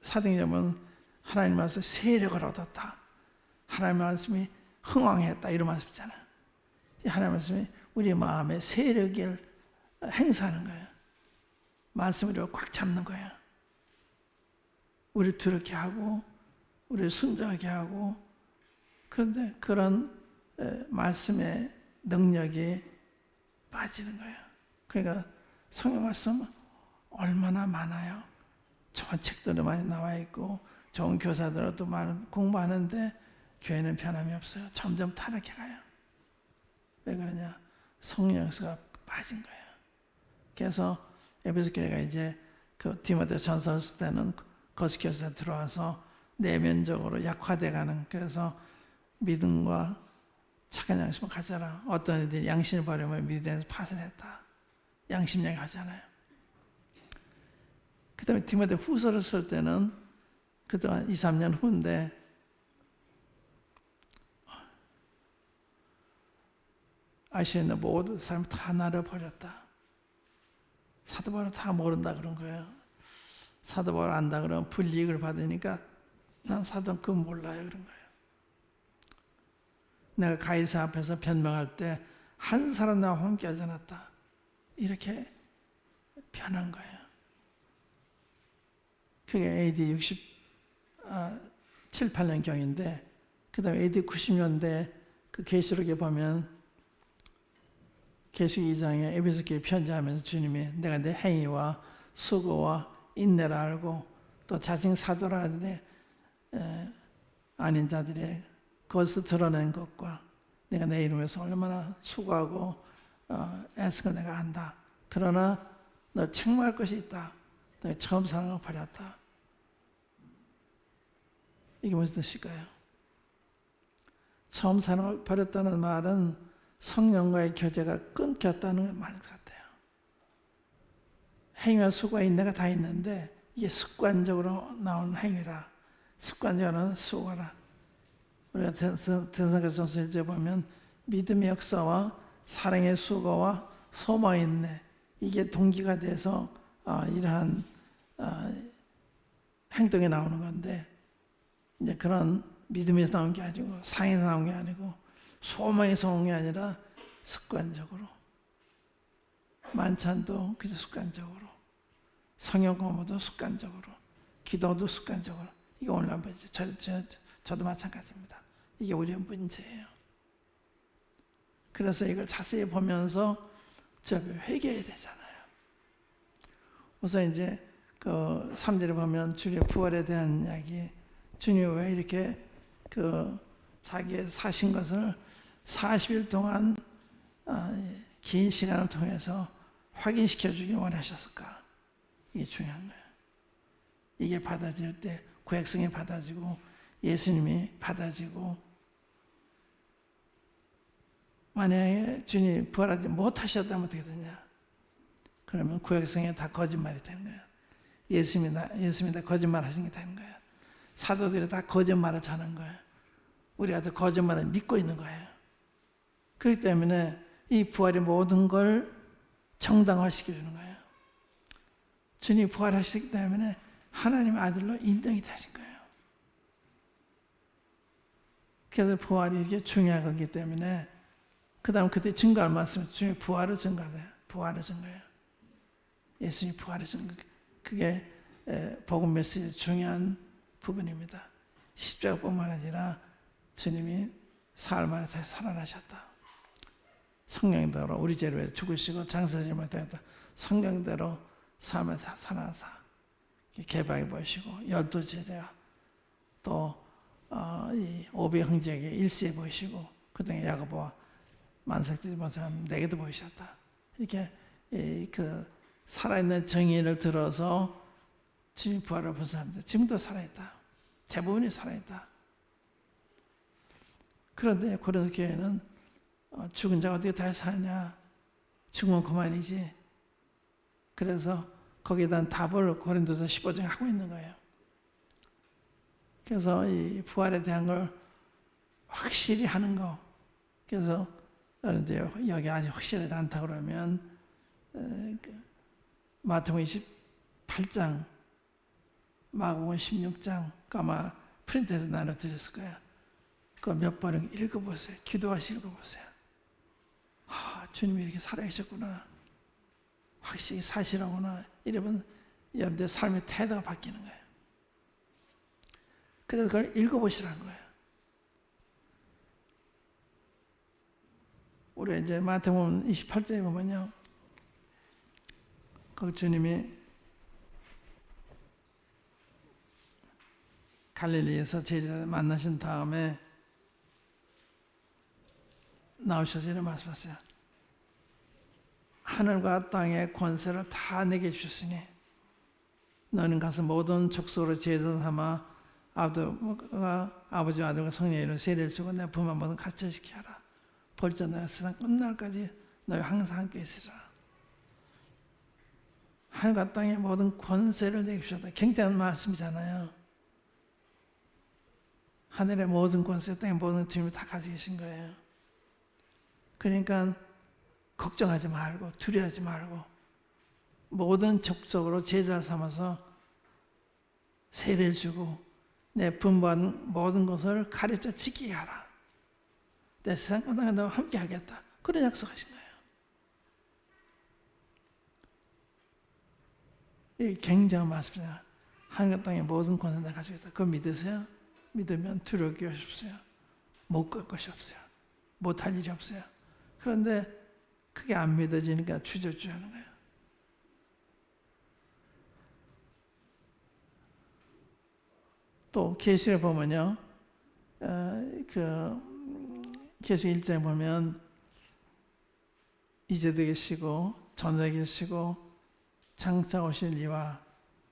사도행전은 하나님 말씀 세력을 얻었다. 하나님 말씀이 흥왕했다. 이런 말씀 있잖아요. 하나님 말씀이 우리 마음에 세력을 행사하는 거예요. 말씀으로 꽉 잡는 거예요. 우리를 두렵게 하고 우리를 순종하게 하고. 그런데 그런 말씀의 능력이 빠지는 거예요. 그러니까 성경 말씀 얼마나 많아요. 좋은 책들도 많이 나와 있고 좋은 교사들도 많이 공부하는데 교회는 변함이 없어요. 점점 타락해 가요. 왜 그러냐? 성령 역사가 빠진 거예요. 그래서 에베소 교회가 이제 그 디모데 전서를 쓸 때는 거시교사에 들어와서 내면적으로 약화돼가는. 그래서 믿음과 착한 양심을 가져라. 어떤 애들이 양심을 버리면 믿음에서 파산했다. 양심량이 하잖아요. 그 다음에 디모데 후서를 쓸 때는 그동안 2, 3년 후인데 아시아의 모든 사람 다 나를 버렸다. 사도 바울은 다 모른다 그런 거예요. 사도 바울 안다 그러면 불이익을 받으니까 난 사도는 그거 몰라요 그런 거예요. 내가 가이사 앞에서 변명할 때 한 사람 나와 함께 하지 않았다. 이렇게 변한 거예요. 그게 AD 67, 8년경인데 그 다음에 AD 90년대 그 계시록에 보면 계시록 2장에 에베소 교회 편지하면서 주님이 내가 내 행위와 수고와 인내를 알고 또 자칭 사도라 하는데 아닌 자들의 그것을 드러낸 것과 내가 내 이름에서 얼마나 수고하고 애쓰고 내가 안다. 그러나 너 책망할 것이 있다. 너의 처음 사랑을 버렸다. 이게 무슨 뜻일까요? 처음 사랑을 버렸다는 말은 성령과의 교제가 끊겼다는 말 같아요. 행위와 수고와 인내가 다 있는데 이게 습관적으로 나오는 행위라. 습관적으로 수고라. 우리가 데살로니가전서 1절 보면 믿음의 역사와 사랑의 수고와 소망의 인내, 이게 동기가 돼서 이러한 행동이 나오는 건데, 이제 그런 믿음에서 나온 게 아니고 상에서 나온 게 아니고 소망에서 온 게 아니라 습관적으로, 만찬도 그저 습관적으로, 성경 공부도 습관적으로, 기도도 습관적으로. 이거 오늘 한번 저도 마찬가지입니다. 이게 우리의 문제예요. 그래서 이걸 자세히 보면서 회개해야 되잖아요. 우선 이제 그 3절에 보면 주님의 부활에 대한 이야기, 주님이 왜 이렇게 자기의 사신 것을 40일 동안 긴 시간을 통해서 확인시켜 주길 원하셨을까? 이게 중요한 거예요. 이게 받아질 때 구약성이 받아지고 예수님이 받아지고, 만약에 주님이 부활하지 못하셨다면 어떻게 되냐? 그러면 구약성이 다 거짓말이 되는 거예요. 예수님이 다 거짓말 하신 게 되는 거예요. 사도들이 다 거짓말을 전한 거예요. 우리가 다 거짓말을 믿고 있는 거예요. 그렇기 때문에 이 부활의 모든 걸 정당화시키는 거예요. 주님이 부활하시기 때문에 하나님의 아들로 인정이 되신 거예요. 그래서 부활이 이렇게 중요한 거기 때문에 그 다음 그때 증거할 말씀은 주님이 부활을 증거해요. 부활을 증거해요. 예수님이 부활을 증거. 그게 복음 메시지의 중요한 부분입니다. 십자가뿐만 아니라 주님이 사흘 만에 다시 살아나셨다. 성령대로 우리 죄를 위해 죽으시고 장사지만 되었다. 성령대로 삶에 살아나사 개방해 보시고 12제자 또 이 500 형제에게 일시에 보이시고 그 등에 야고보와 만삭되지 못한 내게도 보이셨다. 이렇게 그 살아있는 정의를 들어서 주님 부활을 본 사람들 지금도 살아있다. 대부분이 살아있다. 그런데 고린도 교회는 죽은 자가 어떻게 다시 사냐? 죽으면 그만이지. 그래서 거기에 대한 답을 고린도서 15장에 하고 있는 거예요. 그래서 이 부활에 대한 걸 확실히 하는 거. 그래서 여기 아직 확실하지 않다 그러면 마태복음 28장, 마가복음 16장 아마 프린트해서 나눠드렸을 거예요. 그거 몇 번은 읽어보세요. 기도하시 읽어보세요. 주님이 이렇게 살아계셨구나. 확실히 사실하구나. 이러면 여러분들 삶의 태도가 바뀌는 거예요. 그래서 그걸 읽어보시라는 거예요. 우리 이제 마태복음 28장에 보면요. 그 주님이 갈릴리에서 제자들 만나신 다음에 나오셔서 이런 말씀하세요. 하늘과 땅의 권세를 다 내게 주셨으니 너는 가서 모든 족속으로 제자 삼아 아버지와 아들과 성령의 이름으로 세례를 주고 내 부모만 모든 가르쳐지게 하라. 벌써 내가 세상 끝날까지 너희 항상 함께 있으라. 하늘과 땅의 모든 권세를 내게 주셨다. 굉장한 말씀이잖아요. 하늘의 모든 권세, 땅의 모든 주님이 다 가지고 계신 거예요. 그러니까 걱정하지 말고 두려워하지 말고 모든 족속으로 제자를 삼아서 세례를 주고 내 분부한 모든 것을 가르쳐 지키게 하라. 내 세상 끝나게 너와 함께 하겠다. 그런 약속하신 거예요. 이 굉장한 말씀이잖아요. 하늘과 땅의 모든 권세 내가 가지고 있다. 그거 믿으세요? 믿으면 두려울 게 없어요. 못 갈 것이 없어요. 못할 일이 없어요. 그런데 그게 안 믿어지니까 주저주저하는 거예요. 또 계시를 보면요, 계시 1장에 보면 이제도 계시고 전에 계시고 장차 오실 이와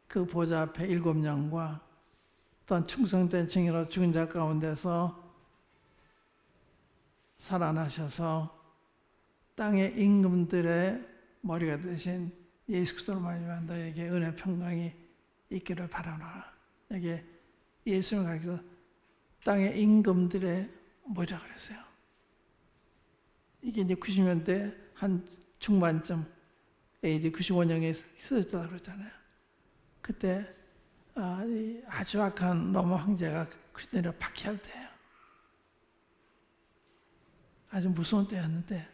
그 보좌 앞에 7영과 또한 충성된 증인으로 죽은 자 가운데서 살아나셔서 땅의 임금들의 머리가 되신 예수 그리스도로 말미암아 너에게 은혜 평강이 있기를 바라노라. 여기 예수님을 가리켜서 땅의 임금들의 머리라 그랬어요. 이게 이제 90년대 한 중반쯤 AD 95년에 쓰여졌다고 그랬잖아요. 그때 아주 악한 로마 황제가 그리스도인을 박해할 때예요. 아주 무서운 때였는데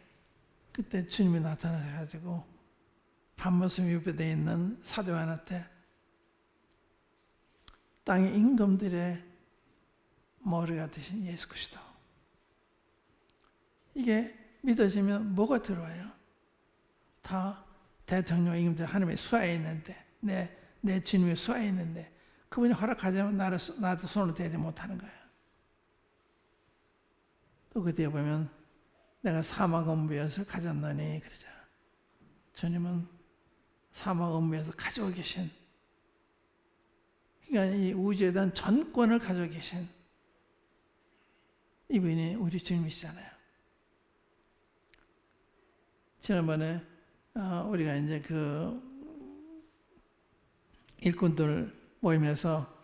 그때 주님이 나타나셔가지고 밤모습 유배되어 있는 사도 요한한테 땅의 임금들의 머리가 되신 예수 그리스도. 이게 믿어지면 뭐가 들어와요? 다 대통령 임금들 하나님의 수하에 있는데 내 주님의 수하에 있는데 그분이 허락하지 않으면 나도 손을 대지 못하는 거예요. 또 그 뒤에 보면 내가 사막 음부에서 가졌노니 그러잖아. 주님은 사막 음부에서 가지고 계신, 그러니까 이 우주에 대한 전권을 가지고 계신 이분이 우리 주님이시잖아요. 지난번에 우리가 이제 그 일꾼들 모임에서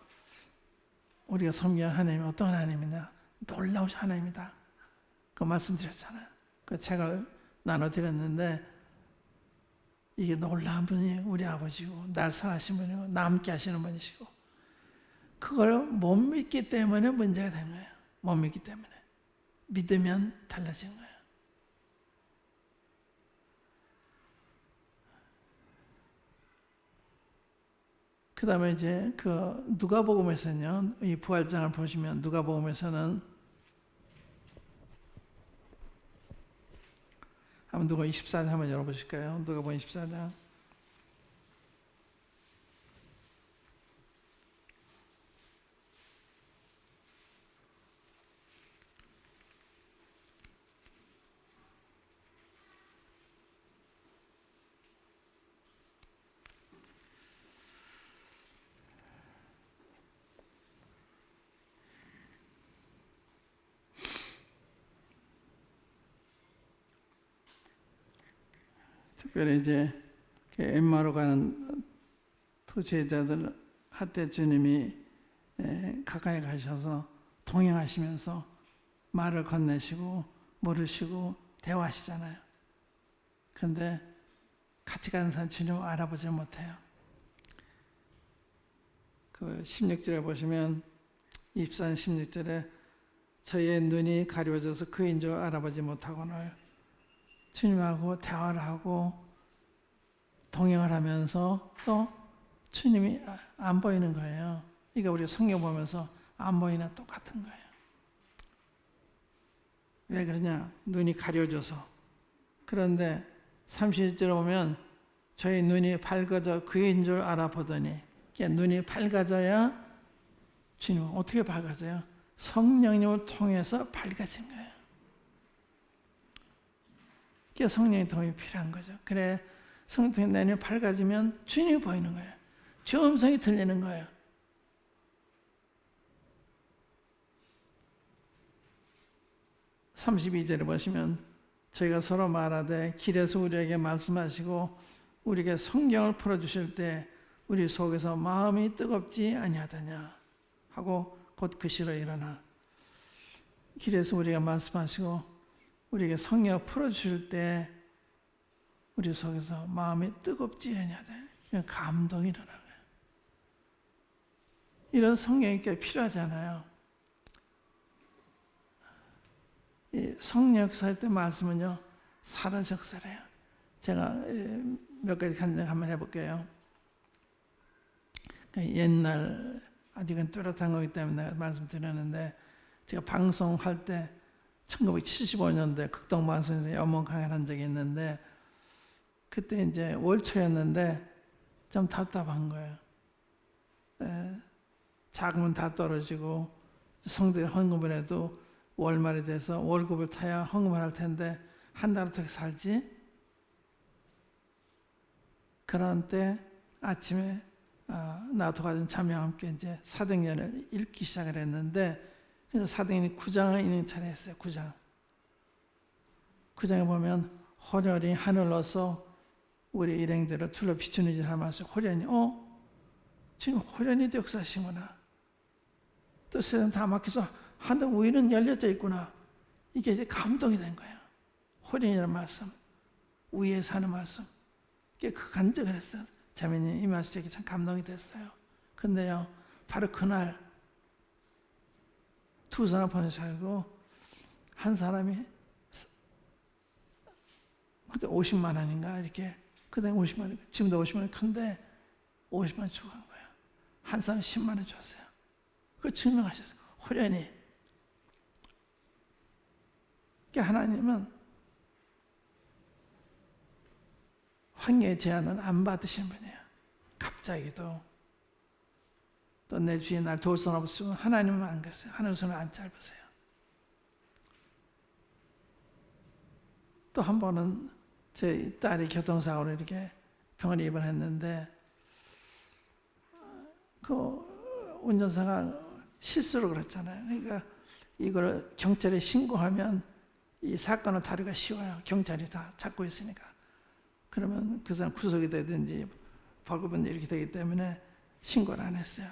우리가 섬기는 하나님이 어떤 하나님이냐, 놀라우신 하나님이다. 그 말씀드렸잖아요. 그 책을 나눠드렸는데 이게 놀라운 분이 우리 아버지고 날 사랑하신 분이고 나 함께 하시는 분이시고 그걸 못 믿기 때문에 문제가 되는 거예요. 못 믿기 때문에. 믿으면 달라지는 거예요. 그 다음에 이제 그 누가복음에서는요, 이 부활장을 보시면 누가복음에서는 한번 누가 24장 한번 열어보실까요? 누가복음 24장. 특별히 이제 엠마로 가는 두 제자들 한때 주님이 가까이 가셔서 동행하시면서 말을 건네시고 물으시고 대화하시잖아요. 그런데 같이 가는 사람 주님을 알아보지 못해요. 그 16절에 보시면 24장 16절에 저의 눈이 가려져서 그인 줄 알아보지 못하거늘 주님하고 대화를 하고 동행을 하면서 또 주님이 안 보이는 거예요. 이게 우리 성경 보면서 안 보이나 똑같은 거예요. 왜 그러냐? 눈이 가려져서. 그런데 30절에 보면 저희 눈이 밝아져 그인 줄 알아보더니, 눈이 밝아져야 주님 어떻게 밝아져요? 성령님을 통해서 밝아진 거예요. 그게 성령의 도움이 필요한 거죠. 그래 성령의 내 눈이 밝아지면 주님이 보이는 거예요. 주 음성이 들리는 거예요. (32절에) 보시면 저희가 서로 말하되 길에서 우리에게 말씀하시고 우리에게 성경을 풀어주실 때 우리 속에서 마음이 뜨겁지 아니하더냐 하고 곧 그 시로 일어나. 길에서 우리가 말씀하시고 우리에게 성경을 풀어주실 때 우리 속에서 마음이 뜨겁지 아니하더냐, 감동이 일어나는 거예요. 이런 성경이 꽤 필요하잖아요. 이 성령 역사할 때 말씀은요 살아 적설해요. 제가 몇 가지 간증 한번 해볼게요. 옛날 아직은 뚜렷한 거기 때문에 내가 말씀드렸는데, 제가 방송할 때 1975년도에 극동방송에서 연문 강연을 한 적이 있는데 그때 이제 월초였는데 좀 답답한 거예요. 자금은 다 떨어지고 성도들 헌금을 해도 월말이 돼서 월급을 타야 헌금을 할 텐데 한 달 어떻게 살지? 그런 때 아침에 나도 가진 자매와 함께 이제 사도행전을 읽기 시작을 했는데, 그래서 사도행전 9장을 읽는 차례 했어요. 9장. 9장에 보면 호련히 하늘로서 우리 일행들을 둘러 비추는 일 하면서 호련히 지금 호련히도 역사하시구나. 또 세상 다 막혀서 하늘 위는 열려져 있구나. 이게 이제 감동이 된 거예요. 호련이라는 말씀, 위에서 하는 말씀. 이게 그 간증을 했어요. 자매님 이 말씀이 참 감동이 됐어요. 근데요, 바로 그날 두 사람 보내셔가지고 한 사람이 그때 50만 원인가 이렇게, 그때 50만 원, 지금도 50만 원이 큰데 50만 원 주고 간 거예요. 한 사람 10만 원 줬어요. 그거 증명하셨어요. 호련히. 그러니까 하나님은 황해의 제안은 안 받으신 분이에요. 갑자기도. 또 내 주위에 날 도울 사람 없으면 하나님은 안 그랬어요. 하나님 손을 안 짧으세요. 또 한 번은 제 딸이 교통사고로 이렇게 병원에 입원했는데, 그 운전사가 실수로 그랬잖아요. 그러니까 이걸 경찰에 신고하면 이 사건을 다루기가 쉬워요. 경찰이 다 잡고 있으니까. 그러면 그 사람 구속이 되든지 벌금은 이렇게 되기 때문에 신고를 안 했어요.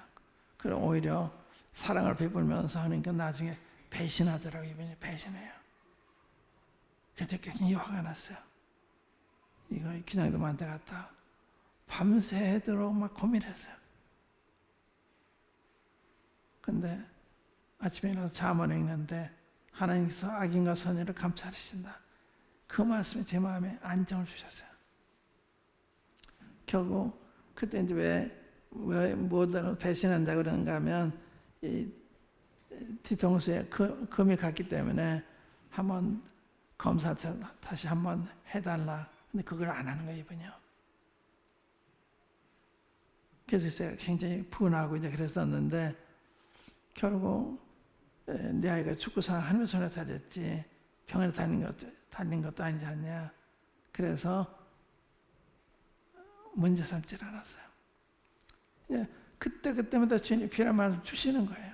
그럼 오히려 사랑을 베풀면서 하니까 나중에 배신하더라고요. 이분이 배신해요. 그래서 굉장히 화가 났어요. 이거 기장도 만대 갔다. 밤새도록 막 고민했어요. 근데 아침에 일어나서 잠을 읽는데 하나님께서 악인과 선의를 감찰하신다. 그 말씀이 제 마음에 안정을 주셨어요. 결국 그때 이제 왜 뭐를 배신한다 그러는가 하면 이 뒤통수에 금이 갔기 때문에 한번 검사 다시 한번 해달라. 근데 그걸 안 하는 거예요, 이분이요. 그래서 제가 굉장히 분하고 이제 그랬었는데, 결국 내 아이가 죽고 사는 하나님의 손에 달렸지 병원에 달린 것도 아니지 않냐. 그래서 문제 삼질 않았어요. 그때마다 주님이 필요한 말을 주시는 거예요.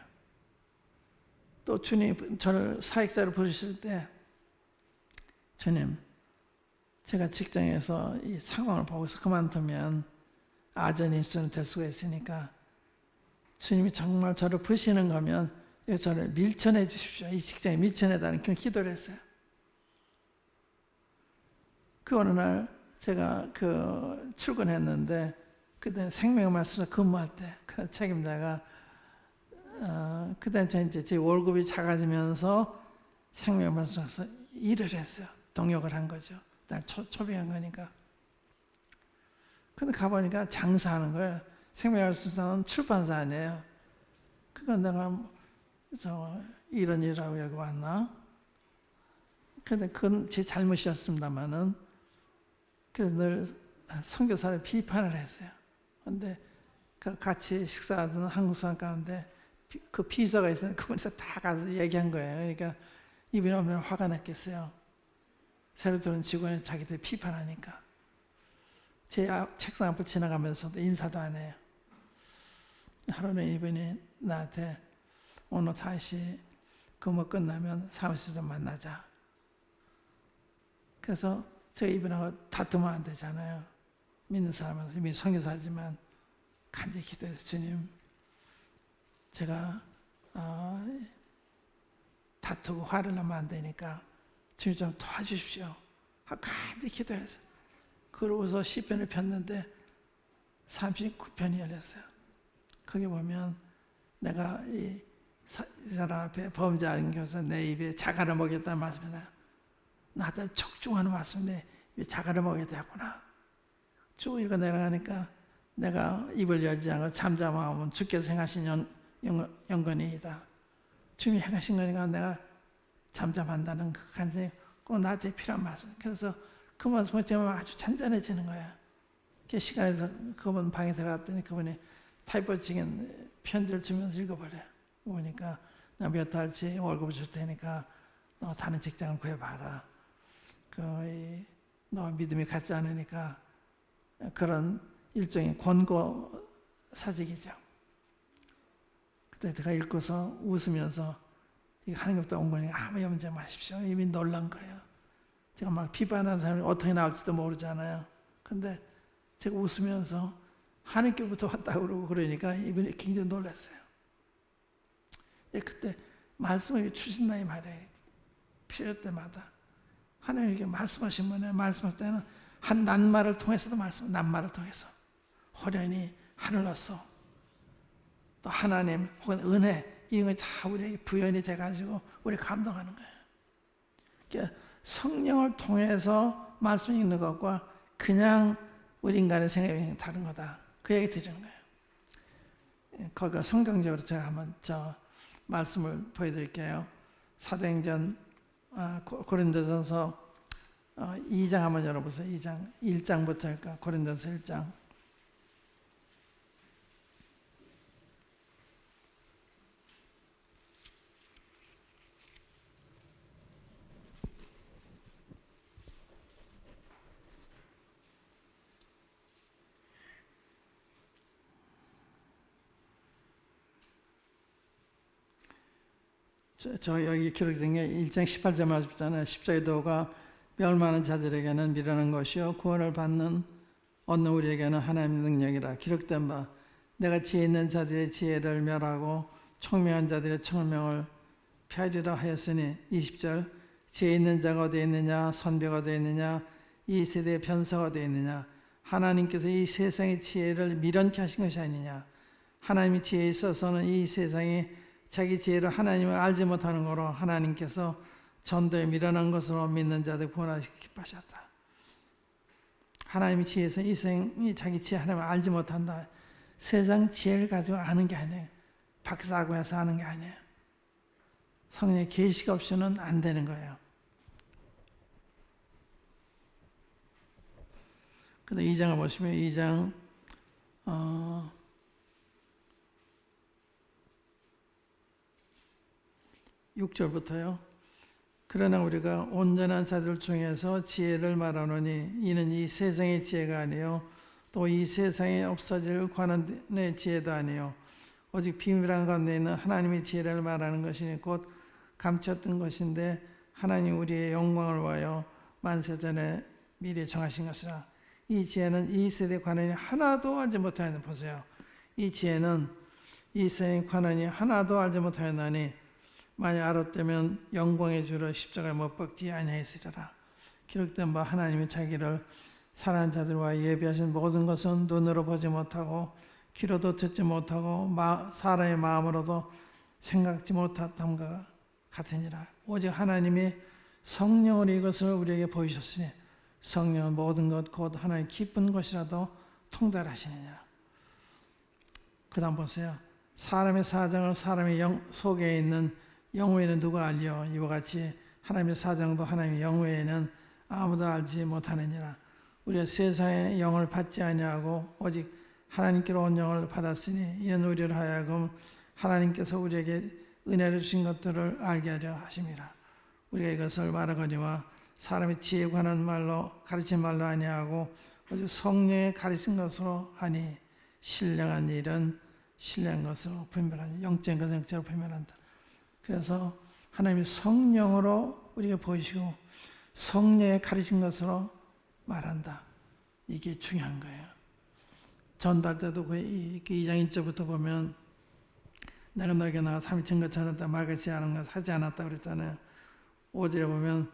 또 주님 저를 사역자로 부르실 때, 주님, 제가 직장에서 이 상황을 보고서 그만두면 아전인수는 될 수가 있으니까 주님이 정말 저를 부시는 거면 저를 밀쳐내 주십시오. 이 직장에 밀쳐내다는 그런 기도를 했어요. 그 어느 날 제가 출근했는데, 그때 생명의 말씀에서 근무할 때 그 책임자가 그때 이제 제 월급이 작아지면서 생명의 말씀에서 일을 했어요. 동역을 한 거죠. 날 초빙한 거니까. 근데 가보니까 장사하는 거예요. 생명의 말씀은 출판사 아니에요. 그러니까 내가 이런 일하고 여기 왔나? 근데 그건 제 잘못이었습니다만은, 그래서 늘 선교사를 비판을 했어요. 근데 같이 식사하던 한국 사람 가운데 그 비서가 있었는데 그분에서 다 가서 얘기한 거예요. 그러니까 이분이 얼마나 화가 났겠어요. 새로 들어온 직원이 자기들 비판하니까. 제 책상 앞을 지나가면서도 인사도 안 해요. 하루는 이분이 나한테 오늘 다시 근무 끝나면 사무실 좀 만나자. 그래서 제가 이분하고 다투면 안 되잖아요. 믿는 사람은 이미 선교사지만 간절히 기도해서, 주님, 제가 다투고 화를 내면 안 되니까 주님 좀 도와주십시오. 간절히 기도했어요. 그러고서 시편을 폈는데 39편이 열렸어요. 거기 보면 내가 이 사람 앞에 범죄한 교사 내 입에 자갈을 먹였다는 말씀이나요. 나한테 척중하는 말씀인데 입에 자갈을 먹여야 되구나. 쭉 읽어 내려가니까 내가 입을 열지 않고 잠잠하면 주께서 행하신 영건이이다. 주님이 행하신 거니까 내가 잠잠한다는 그 간증이 꼭 나한테 필요한 말씀. 그래서 그 말씀을 제가 아주 잔잔해지는 거야. 그 시간에서 그분 방에 들어갔더니 그분이 타이포직인 편지를 주면서 읽어버려요. 보니까 나 몇 달치 월급을 줄 테니까 너 다른 직장을 구해봐라. 너 믿음이 갖지 않으니까 그런 일종의 권고 사직이죠. 그때 제가 읽고서 웃으면서 이거 하나님부터 온 거니까 아무 염려 마십시오. 이미 놀란 거예요. 제가 막 비판하는 사람이 어떻게 나올지도 모르잖아요. 근데 제가 웃으면서 하나님께부터 왔다고 그러고 그러니까 이분이 굉장히 놀랐어요. 그때 말씀을 주신다 이 말이에요. 필요할 때마다 하나님께 말씀하신 분에 말씀할 때는 한 낱말을 통해서도 낱말을 통해서 호련히 하늘로서 또 하나님 혹은 은혜 이런 게 다 우리에게 부연이 돼가지고 우리 감동하는 거예요. 그러니까 성령을 통해서 말씀 읽는 것과 그냥 우리 인간의 생각이 다른 거다. 그 얘기 드리는 거예요. 거기가 성경적으로 제가 한번 말씀을 보여드릴게요. 사도행전 고린도전서 2장 한번 열어보세요. 2장 1장부터 할까? 고린도전서 1장. 저 여기 기록된 게 1장 18절 말씀이잖아요. 십자가의 도가 멸망하는 자들에게는 미련한 것이요 구원을 얻는 우리에게는 하나님의 능력이라. 기록된 바 내가 지혜 있는 자들의 지혜를 멸하고 총명한 자들의 총명을 펴리라 하였으니 20절 지혜 있는 자가 어디에 있느냐 선비가 어디에 있느냐 이 세대의 변사가 어디에 있느냐 하나님께서 이 세상의 지혜를 미련케 하신 것이 아니냐. 하나님의 지혜에 있어서는 이 세상이 자기 지혜로 하나님을 알지 못하는 거로 하나님께서 전도에 미련한 것으로 믿는 자들 구원하시기 기뻐하셨다. 하나님의 지혜에서 이 세상이 자기 지혜 하나님을 알지 못한다. 세상 지혜를 가지고 아는 게 아니에요. 박사고 해서 아는 게 아니에요. 성령의 계시가 없이는 안 되는 거예요. 근데 2장을 보시면 2장 6절부터요. 그러나 우리가 온전한 자들 중에서 지혜를 말하노니 이는 이 세상의 지혜가 아니요 또 이 세상에 없어질 관원의 지혜도 아니요 오직 비밀한 가운데 있는 하나님의 지혜를 말하는 것이니 곧 감췄던 것인데 하나님 우리의 영광을 위하여 만세전에 미리 정하신 것이라. 이 지혜는 이 세대 관원이 하나도 알지 못하였는 보세요. 이 지혜는 이 세상의 관원이 하나도 알지 못하였나니 만약 알았다면 영광의 주로 십자가에 못 박지 아니하였으리라. 기록된 바 하나님이 자기를 사랑하는 자들과 예비하신 모든 것은 눈으로 보지 못하고 귀로도 듣지 못하고 사람의 마음으로도 생각지 못했던가 같으니라. 오직 하나님이 성령으로 이것을 우리에게 보이셨으니 성령은 모든 것 곧 하나님의 기쁜 것이라도 통달하시느니라. 그 다음 보세요. 사람의 사정을 사람의 속에 있는 영 외에는 누가 알려? 이와 같이 하나님의 사정도 하나님의 영 외에는 아무도 알지 못하느니라. 우리가 세상의 영을 받지 아니하고 오직 하나님께로 온 영을 받았으니 이는 우리를 하여금 하나님께서 우리에게 은혜를 주신 것들을 알게 하려 하심이라. 우리가 이것을 말하거니와 사람의 지혜에 관한 말로 가르친 말로 아니하고 오직 성령의 가르친 것으로 하니 신령한 일은 신령한 것으로 분별하니 영적인 것은 영적으로 분별한다. 그래서 하나님이 성령으로 우리가 보이시고 성령의 가르친 것으로 말한다. 이게 중요한 거예요. 전달 때도 그 2장 1절부터 보면 내가 너에게 나가 삼위천가 전했다 말같이 하는 것 하지 않았다 그랬잖아요. 5절에 보면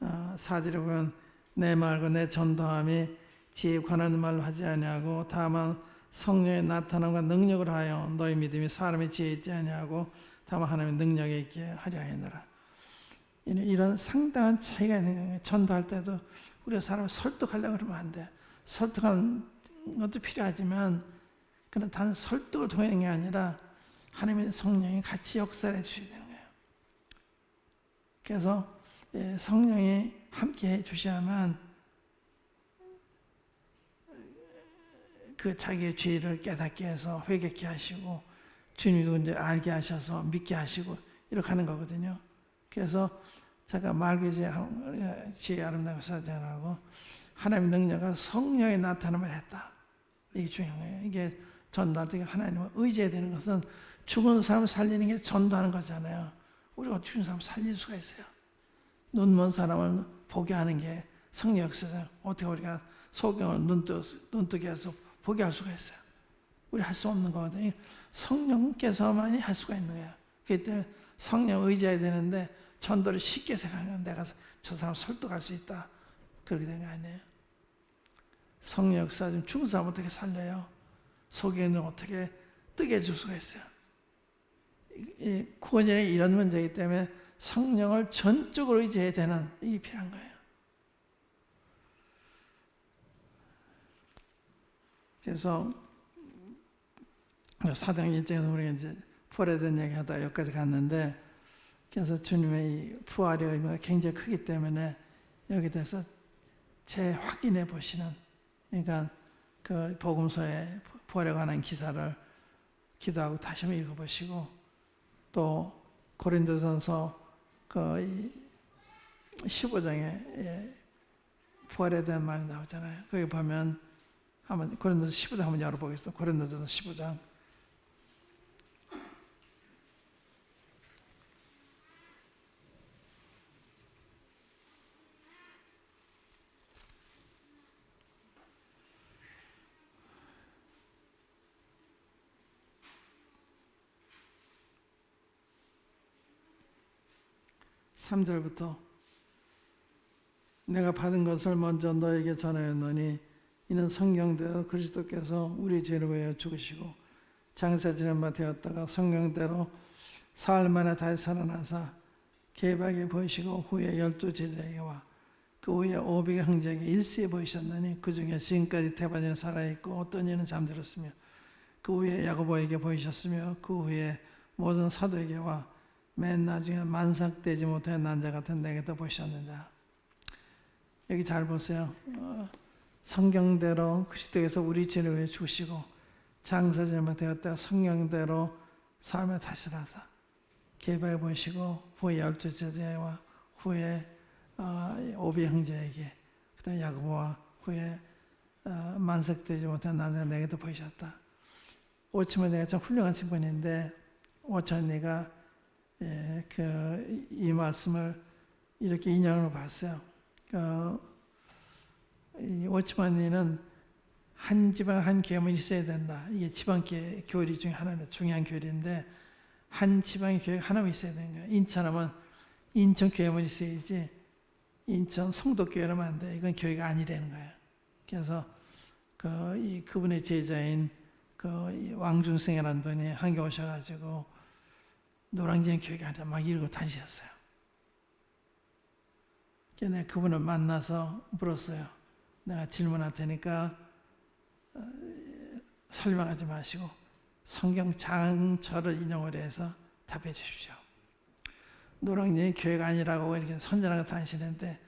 4절에 보면 내 말과 내 전도함이 지혜에 관한 말로 하지 아니하고 다만 성령의 나타남과 능력을 하여 너희 믿음이 사람의 지혜에 있지 아니하고 다만 하나님의 능력에 있게 하려 하였느라. 이런 상당한 차이가 있는 거예요. 전도할 때도 우리가 사람을 설득하려고 그러면 안 돼. 설득하는 것도 필요하지만 그런 단 설득을 통하는 게 아니라 하나님의 성령이 같이 역사해 주셔야 되는 거예요. 그래서 성령이 함께 해 주셔야만 그 자기의 죄를 깨닫게 해서 회개케 하시고 주님이 누군지 알게 하셔서 믿게 하시고 이렇게 하는 거거든요. 그래서 제가 말기지 지혜 아름다운 사자라고 하나님의 능력은 성령의 나타남을 했다. 이게 중요한 거예요. 이게 전도할 하나님을 의지해야 되는 것은 죽은 사람 살리는 게 전도하는 거잖아요. 우리가 죽은 사람 살릴 수가 있어요. 눈먼 사람을 보게 하는 게 성령 역사죠. 어떻게 우리가 소경을 눈뜨게 해서 보게 할 수가 있어요. 우리 할 수 없는 거거든요. 성령께서만이 할 수가 있는 거예요. 그렇기 때문에 성령 의지해야 되는데 전도를 쉽게 생각하면 내가 저 사람 설득할 수 있다. 그렇게 되는 거 아니에요. 성령 역사 좀 죽은 사람 어떻게 살려요? 소경을 어떻게 뜨게 해줄 수가 있어요. 구원전에 이런 문제이기 때문에 성령을 전적으로 의지해야 되는 이게 필요한 거예요. 그래서 사도행 1장에서 우리가 이제 부활에 대한 얘기하다 여기까지 갔는데, 그래서 주님의 이 부활의 의미가 굉장히 크기 때문에 여기 대해서 재확인해 보시는, 그러니까 그 복음서에 부활에 관한 기사를 기도하고 다시 한번 읽어보시고, 또 고린도전서 그 15장에 부활에 대한 말이 나오잖아요. 거기 보면 한번 고린도서 15장 한번 열어보겠습니다. 고린도전서 15장. 삼 절부터 내가 받은 것을 먼저 너에게 전하였노니 이는 성경대로 그리스도께서 우리 죄를 위하여 죽으시고 장사 지낸 바 되었다가 성경대로 사흘 만에 다시 살아나사 개박에 보이시고 후에 12 제자에게와 그 후에 500 형제에게 일시에 보이셨느니 그 중에 지금까지 대반이는 살아있고 어떤 이는 잠들었으며 그 후에 야고보에게 보이셨으며 그 후에 모든 사도에게와 맨 나중에 만삭되지 못해 난자 같은 내게도 보셨느니라. 여기 잘 보세요. 성경대로 그리스도께서 우리 죄를 위해 죽으시고 장사지마 되었다 성경대로 삶에 다시 나사 개박에 보시고 후에 12 제자와 후에 500 형제에게 그 다음에 야고보와 후에 만삭되지 못한 난자 내게도 보이셨다. 오치면 내가 참 훌륭한 친구인데 오천 내가 이 말씀을 이렇게 인용으로 봤어요. 이 워치만리는 한 지방 한 교회만 있어야 된다. 이게 지방 교리 중에 하나는 중요한 교리인데 한 지방의 교회가 하나만 있어야 되는 거예요. 인천하면 인천 교회만 있어야지 인천 송도교회라면 안 돼. 이건 교회가 아니라는 거예요. 그래서 그분의 제자인 왕중생이라는 분이 한개 오셔가지고 노량진 교회가 아니라 막 이러고 다니셨어요. 내가 그분을 만나서 물었어요. 내가 질문할 테니까 설명하지 마시고 성경 장처를 인용을 해서 답해 주십시오. 노량진이 교회가 아니라고 이렇게 선전하고 다니시는데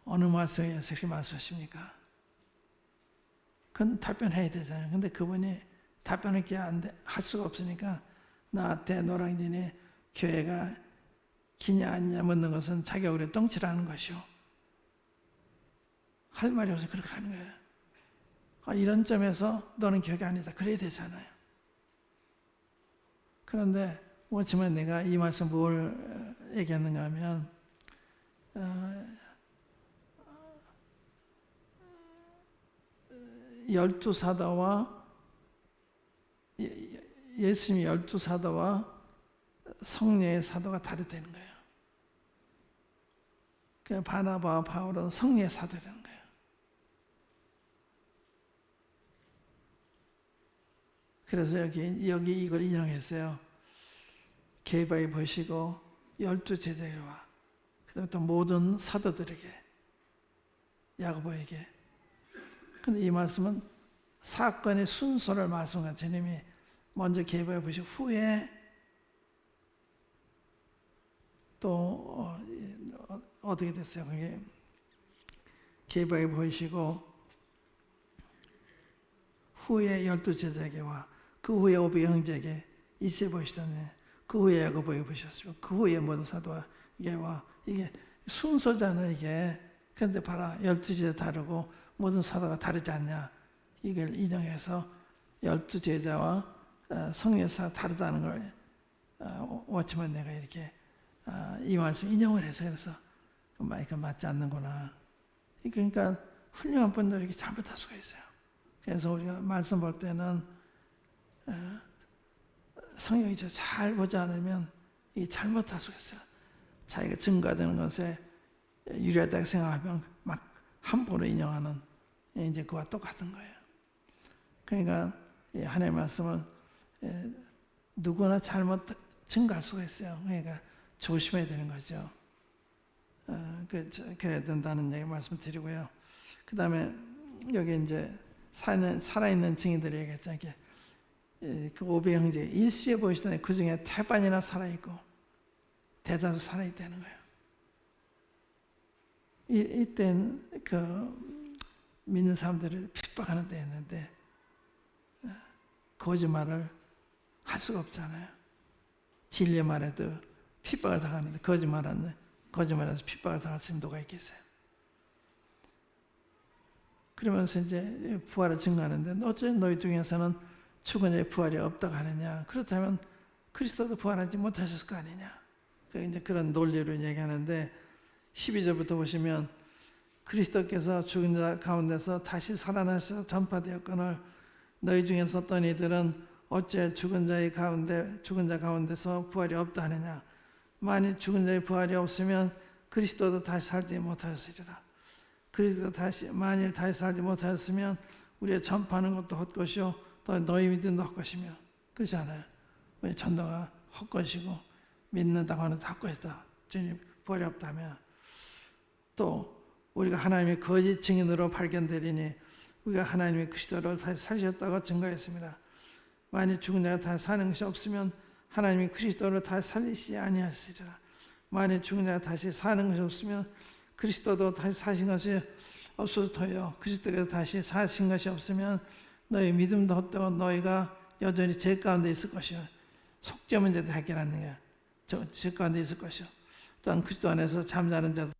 어느 말씀에서 그렇게 말씀하십니까? 그건 답변해야 되잖아요. 근데 그분이 답변을 할 수가 없으니까 나한테 노량진이 교회가 기냐 아니냐 묻는 것은 자기가 우리 똥치라는 것이요. 할 말이 없어서 그렇게 하는 거예요. 이런 점에서 너는 교회가 아니다. 그래야 되잖아요. 그런데 뭐지만 내가 이 말씀 뭘 얘기했는가 하면 12사도와 예수님이 12사도와 성령의 사도가 다르다는 거예요. 그 바나바와 바울은 성령의 사도라는 거예요. 그래서 여기 이걸 인용했어요. 개바에 보시고 12 제자와 그다음에 또 모든 사도들에게 야고보에게. 근데 이 말씀은 사건의 순서를 말씀한 주님이 먼저 개바에 보시고 후에 또 어떻게 됐어요? 그게 개바에 보이시고 후에 12 제자에게와 그 후에 500 형제에게 이세 보시더니 그 후에 야고보에게 보셨으며 그 후에 모든 사도에게와 이게 순서잖아요. 이게 그런데 봐라, 12제자 다르고 모든 사도가 다르지 않냐. 이걸 인정해서 12제자와 성령사가 다르다는 걸 워치만 내가 이렇게 이 말씀 인용을 해서 그래서 이거 맞지 않는구나. 그러니까 훌륭한 분들이 이렇게 잘못할 수가 있어요. 그래서 우리가 말씀 볼 때는 성령이 잘 보지 않으면 이 잘못할 수가 있어요. 자기가 증거되는 것에 유리하다고 생각하면 막 함부로 인용하는 이제 그와 똑같은 거예요. 그러니까 하나님의 말씀은 누구나 잘못 증거할 수가 있어요. 그러니까 조심해야 되는 거죠. 그래야 된다는 얘기 말씀드리고요. 그 다음에 여기 이제 살아있는 증인들이 얘기했잖아요. 그 500 형제 일시에 보이시더니 그 중에 태반이나 살아있고 대다수 살아있다는 거예요. 이때는 믿는 사람들을 핍박하는 때였는데 거짓말을 할 수가 없잖아요. 진리 말해도 핍박을 당하는데 거짓말해서 핍박을 당했으면 누가 있겠어요. 그러면서 이제 부활을 증거하는데 어째 너희 중에서는 죽은 자의 부활이 없다고 하느냐. 그렇다면 그리스도도 부활하지 못하셨을 거 아니냐. 이제 그런 논리로 얘기하는데 12절부터 보시면 그리스도께서 죽은 자 가운데서 다시 살아나셔서 전파되었거늘 너희 중에서 어떤 이들은 어째 죽은 자 가운데서 부활이 없다 하느냐. 만일 죽은 자의 부활이 없으면 그리스도도 다시 살지 못하였으리라. 만일 다시 살지 못하였으면 우리의 전파하는 것도 헛것이요 또 너희 믿음도 헛것이며 그렇지 않아요. 우리 전도가 헛것이고 믿는다고 하는 다 헛것이다. 주님 부활이 없다면 또 우리가 하나님의 거짓 증인으로 발견되리니 우리가 하나님의 그리스도를 다시 살리셨다고 증거했습니다. 만일 죽은 자가 다시 사는 것이 없으면 하나님이 그리스도를 다시 살리시지 아니하시리라. 만일 죽은 자가 다시 사는 것이 없으면 그리스도도 다시 사신 것이 없어서요. 그리스도께서 다시 사신 것이 없으면 너희 믿음도 헛되고 너희가 여전히 죄 가운데 있을 것이요. 속죄 문제도 해결하는 거야. 죄 가운데 있을 것이요. 또한 그리스도 안에서 잠자는 자도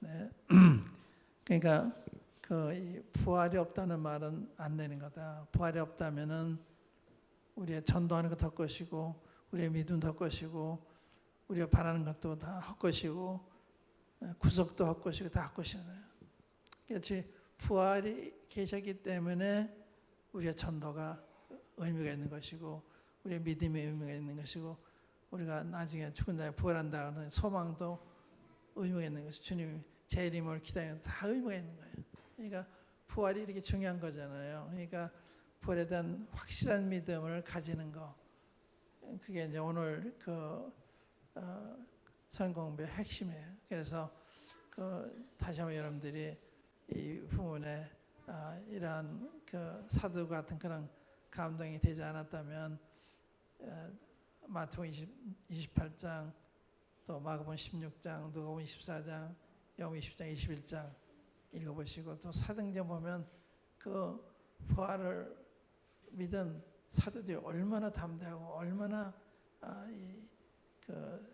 네. 그러니까 이 부활이 없다는 말은 안 되는 거다. 부활이 없다면은 우리의 전도하는 것도 헛것이고 우리의 믿음도 헛것이고 우리가 바라는 것도 다 헛것이고 구속도 헛것이고 다 헛것이잖아요. 그렇지 부활이 계셨기 때문에 우리의 전도가 의미가 있는 것이고 우리의 믿음의 의미가 있는 것이고 우리가 나중에 죽은 자에 부활한다는 소망도 의미가 있는 것이 주님 재림을 기다리는 다 의미가 있는 거예요. 그러니까 부활이 이렇게 중요한 거잖아요. 그러니까 부활에 대한 확실한 믿음을 가지는 거 그게 이제 오늘 성공부의 핵심이에요. 그래서 다시 한번 여러분들이 이 부분에 이러한 사도 같은 그런 감동이 되지 않았다면 마태복음 28장 또 마가복음 16장, 누가복음 24장, 요한복음 20장, 21장 읽어보시고 또 사도행전 보면 그 부활을 믿은 사도들이 얼마나 담대하고 얼마나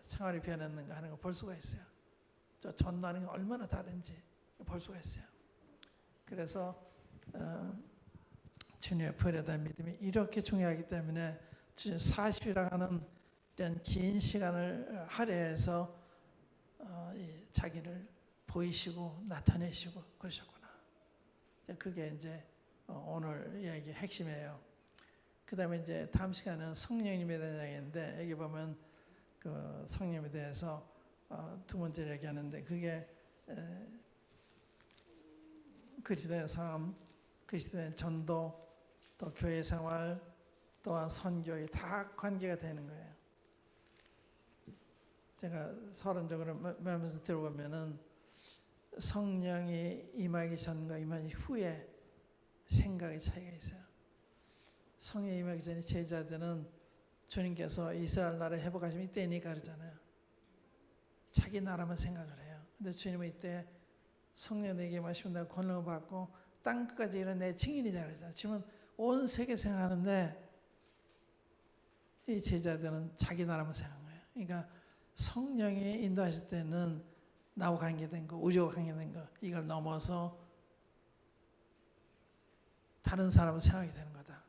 생활이 변했는가 하는 걸 볼 수가 있어요. 저 전도하는 게 얼마나 다른지 볼 수가 있어요. 그래서 주님의 부활에 대한 믿음이 이렇게 중요하기 때문에 40이라고 하는 이런 긴 시간을 할애해서 자기를 보이시고 나타내시고 그러셨구나. 그게 이제 오늘 이야기의 핵심이에요. 그 다음에 이제 다음 시간은 성령님에 대한 이야기인데 여기 보면 그 성령님에 대해서 두 번째로 얘기하는데 그게 그리스도의 삶, 그리스도의 전도, 또 교회 생활, 또한 선교에 다 관계가 되는 거예요. 제가 서론적으로 면면서 들어보면은 성령이 임하기 전과 임하기 후에 생각의 차이가 있어요. 성령이 임하기 전에 제자들은 주님께서 이스라엘 나라 회복하시면 이때니까 그러잖아요. 자기 나라만 생각을 해요. 근데 주님은 이때 성령 내게 임하시면 내가 권능을 받고 땅 끝까지 이런 내 증인이 되라 그러잖아요. 지금은 온 세계 생각하는데 이 제자들은 자기 나라만 생각하는 거예요. 그러니까 성령이 인도하실 때는 나와 관계된 거, 우리와 관계된 거 이걸 넘어서 다른 사람을 생각하게 되는 거다.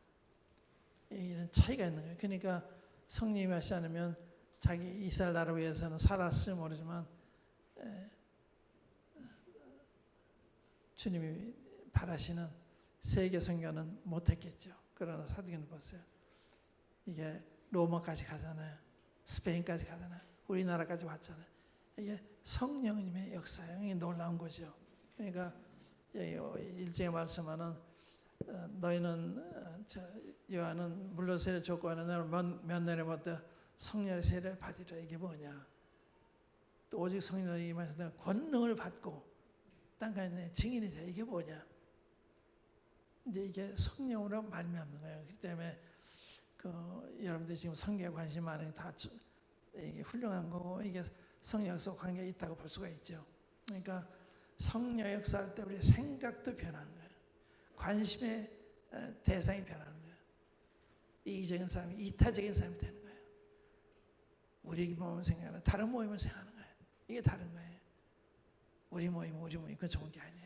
이런 차이가 있는 거예요. 그러니까 성령이 하시지 않으면 자기 이스라엘 나라를 위해서는 살았을지 모르지만 주님이 바라시는 세계 선교는 못했겠죠. 그러나 사도행전 보세요. 이게 로마까지 가잖아요. 스페인까지 가잖아요. 우리나라까지 왔잖아요. 이게 성령님의 역사예요. 이게 놀라운 거죠. 그러니까 일정에 말씀하는 너희는 요한은 물로 세례 줬고 하는 너는 몇 년에 못해 성령의 세례를 받으라. 이게 뭐냐? 또 오직 성령이 임하셔서 권능을 받고 땅가에 내 증인이 돼. 이게 뭐냐? 이제 이게 성령으로 말미암는 거예요. 그렇기 때문에 여러분들이 지금 성경에 관심 많은 다 이게 훌륭한 거고 이게 성령 역사 관계가 있다고 볼 수가 있죠. 그러니까 성령 역사할 때 우리 생각도 변하는 거예요. 관심의 대상이 변하는 거예요. 이기적인 사람이 이타적인 사람이 되는 거예요. 우리 모임을 생각하는 다른 모임을 생각하는 거예요. 이게 다른 거예요. 우리 모임 그건 좋은 게 아니에요.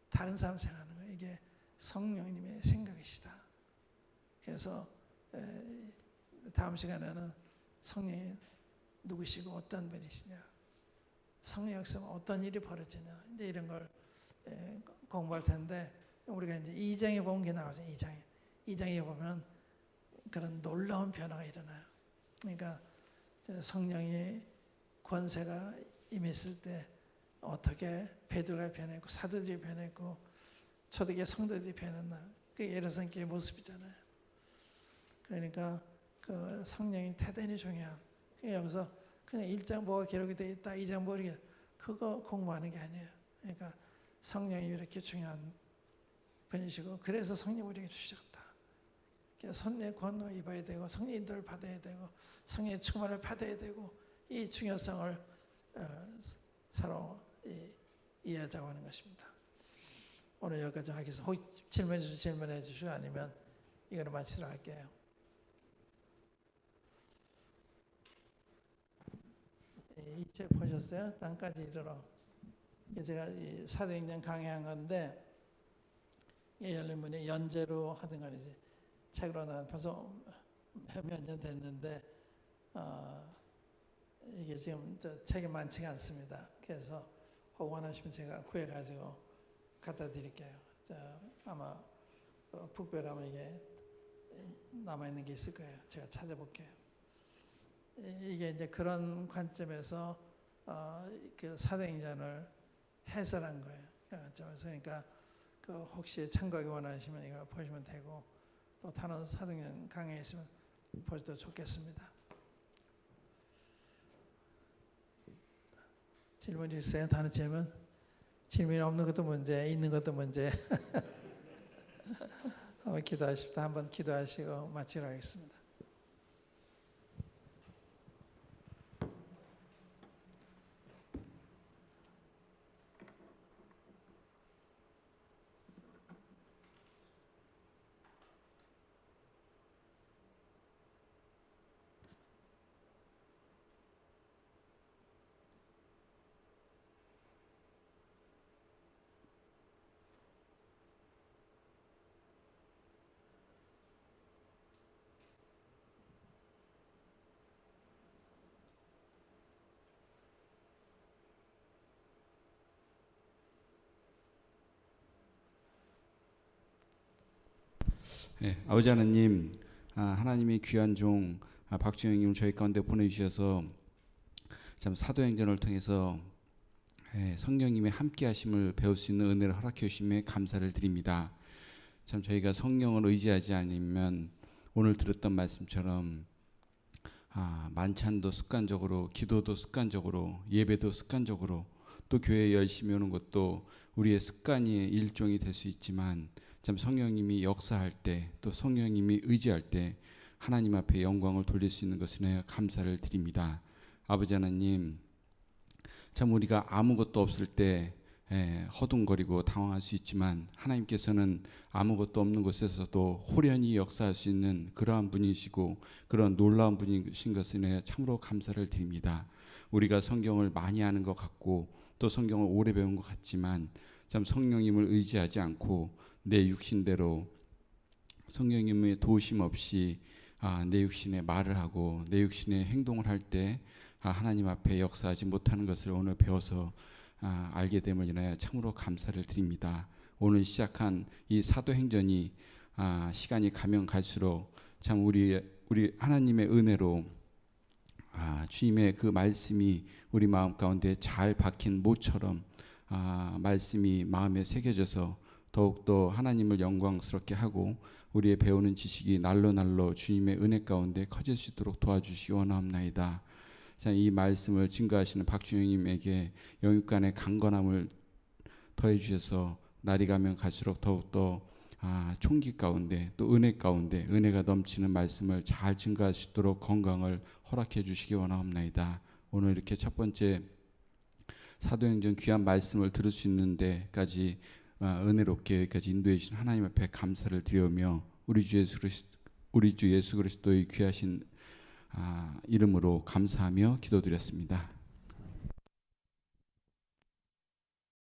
다른 사람 생각하는 거예요. 이게 성령님의 생각이시다. 그래서 다음 시간에는 성령이 누구시고 어떤 분이시냐, 성령 역사는 어떤 일이 벌어지냐, 이제 이런 걸 공부할 텐데 우리가 이제 2장에 보면 게 나오죠. 2장에 보면 그런 놀라운 변화가 일어나요. 그러니까 성령이 권세가 임했을 때 어떻게 베드로가 변했고 사도들이 변했고 초대교회 성도들이 변했나, 그게 예루살렘 모습이잖아요. 그러니까 그 성령이 대단히 중요한. 여기서 그냥 1장 뭐가 기록이 되어 있다, 2장 뭐 이렇게 그거 공부하는 게 아니에요. 그러니까 성령이 이렇게 중요한 분이시고 그래서 성령 우리에게 주셨다. 성령의 권능을 입어야 되고 성령 인도를 받아야 되고 성령의 충만을 받아야 되고 이 중요성을 서로 이해하자고 하는 것입니다. 오늘 여기까지 하겠습니다. 혹시 질문해 주시고 아니면 이거를 마치도록 할게요. 이 책 보셨어요? 땅까지 이르러. 제가 사도행전 강의한 건데 열린문이 연재로 하던 거지. 책으로 나 벌써 몇 년 됐는데 이게 지금 책이 많지가 않습니다. 그래서 혹 원하시면 제가 구해가지고 갖다 드릴게요. 아마 북배 가면 이게 남아있는 게 있을 거예요. 제가 찾아볼게요. 이게 이제 그런 관점에서 그 사도행전을 해설한 거예요. 그러니까 혹시 참고하기 원하시면 이거 보시면 되고 또 다른 사도행전 강의에 있으면 보셔도 좋겠습니다. 질문 있어요? 다른 질문? 질문이 없는 것도 문제, 있는 것도 문제. 한번 기도하십시다. 한번 기도하시고 마치도록 하겠습니다. 네, 아버지 하나님, 하나님의 귀한 종 박주영님을 저희 가운데 보내주셔서 참 사도행전을 통해서 성령님의 함께하심을 배울 수 있는 은혜를 허락해 주심에 감사를 드립니다. 참 저희가 성령을 의지하지 않으면 오늘 들었던 말씀처럼 만찬도 습관적으로, 기도도 습관적으로, 예배도 습관적으로, 또 교회에 열심히 오는 것도 우리의 습관이 일종이 될 수 있지만, 참 성령님이 역사할 때, 또 성령님이 의지할 때 하나님 앞에 영광을 돌릴 수 있는 것을 감사를 드립니다. 아버지 하나님, 참 우리가 아무것도 없을 때 허둥거리고 당황할 수 있지만, 하나님께서는 아무것도 없는 곳에서도 호련히 역사할 수 있는 그러한 분이시고 그런 놀라운 분이신 것을 참으로 감사를 드립니다. 우리가 성경을 많이 아는 것 같고 또 성경을 오래 배운 것 같지만, 참 성령님을 의지하지 않고 내 육신대로 성령님의 도우심 없이 내 육신의 말을 하고 내 육신의 행동을 할 때 하나님 앞에 역사하지 못하는 것을 오늘 배워서 알게 됨을 인하여 참으로 감사를 드립니다. 오늘 시작한 이 사도행전이 시간이 가면 갈수록 참 우리 하나님의 은혜로 주님의 그 말씀이 우리 마음 가운데 잘 박힌 모처럼 말씀이 마음에 새겨져서 더욱더 하나님을 영광스럽게 하고 우리의 배우는 지식이 날로 주님의 은혜 가운데 커질 수 있도록 도와주시기 원하옵나이다. 자, 이 말씀을 증거하시는 박준영님에게 영육간의 강건함을 더해 주셔서 날이 가면 갈수록 더욱더 총기 가운데 또 은혜 가운데 은혜가 넘치는 말씀을 잘 증거할 수 있도록 건강을 허락해 주시기 원하옵나이다. 오늘 이렇게 첫 번째 사도행전 귀한 말씀을 들을 수 있는 데까지 은혜롭게 여기까지 인도해 주신 하나님 앞에 감사를 드리며 우리 주 예수 그리스도의 귀하신 이름으로 감사하며 기도드렸습니다.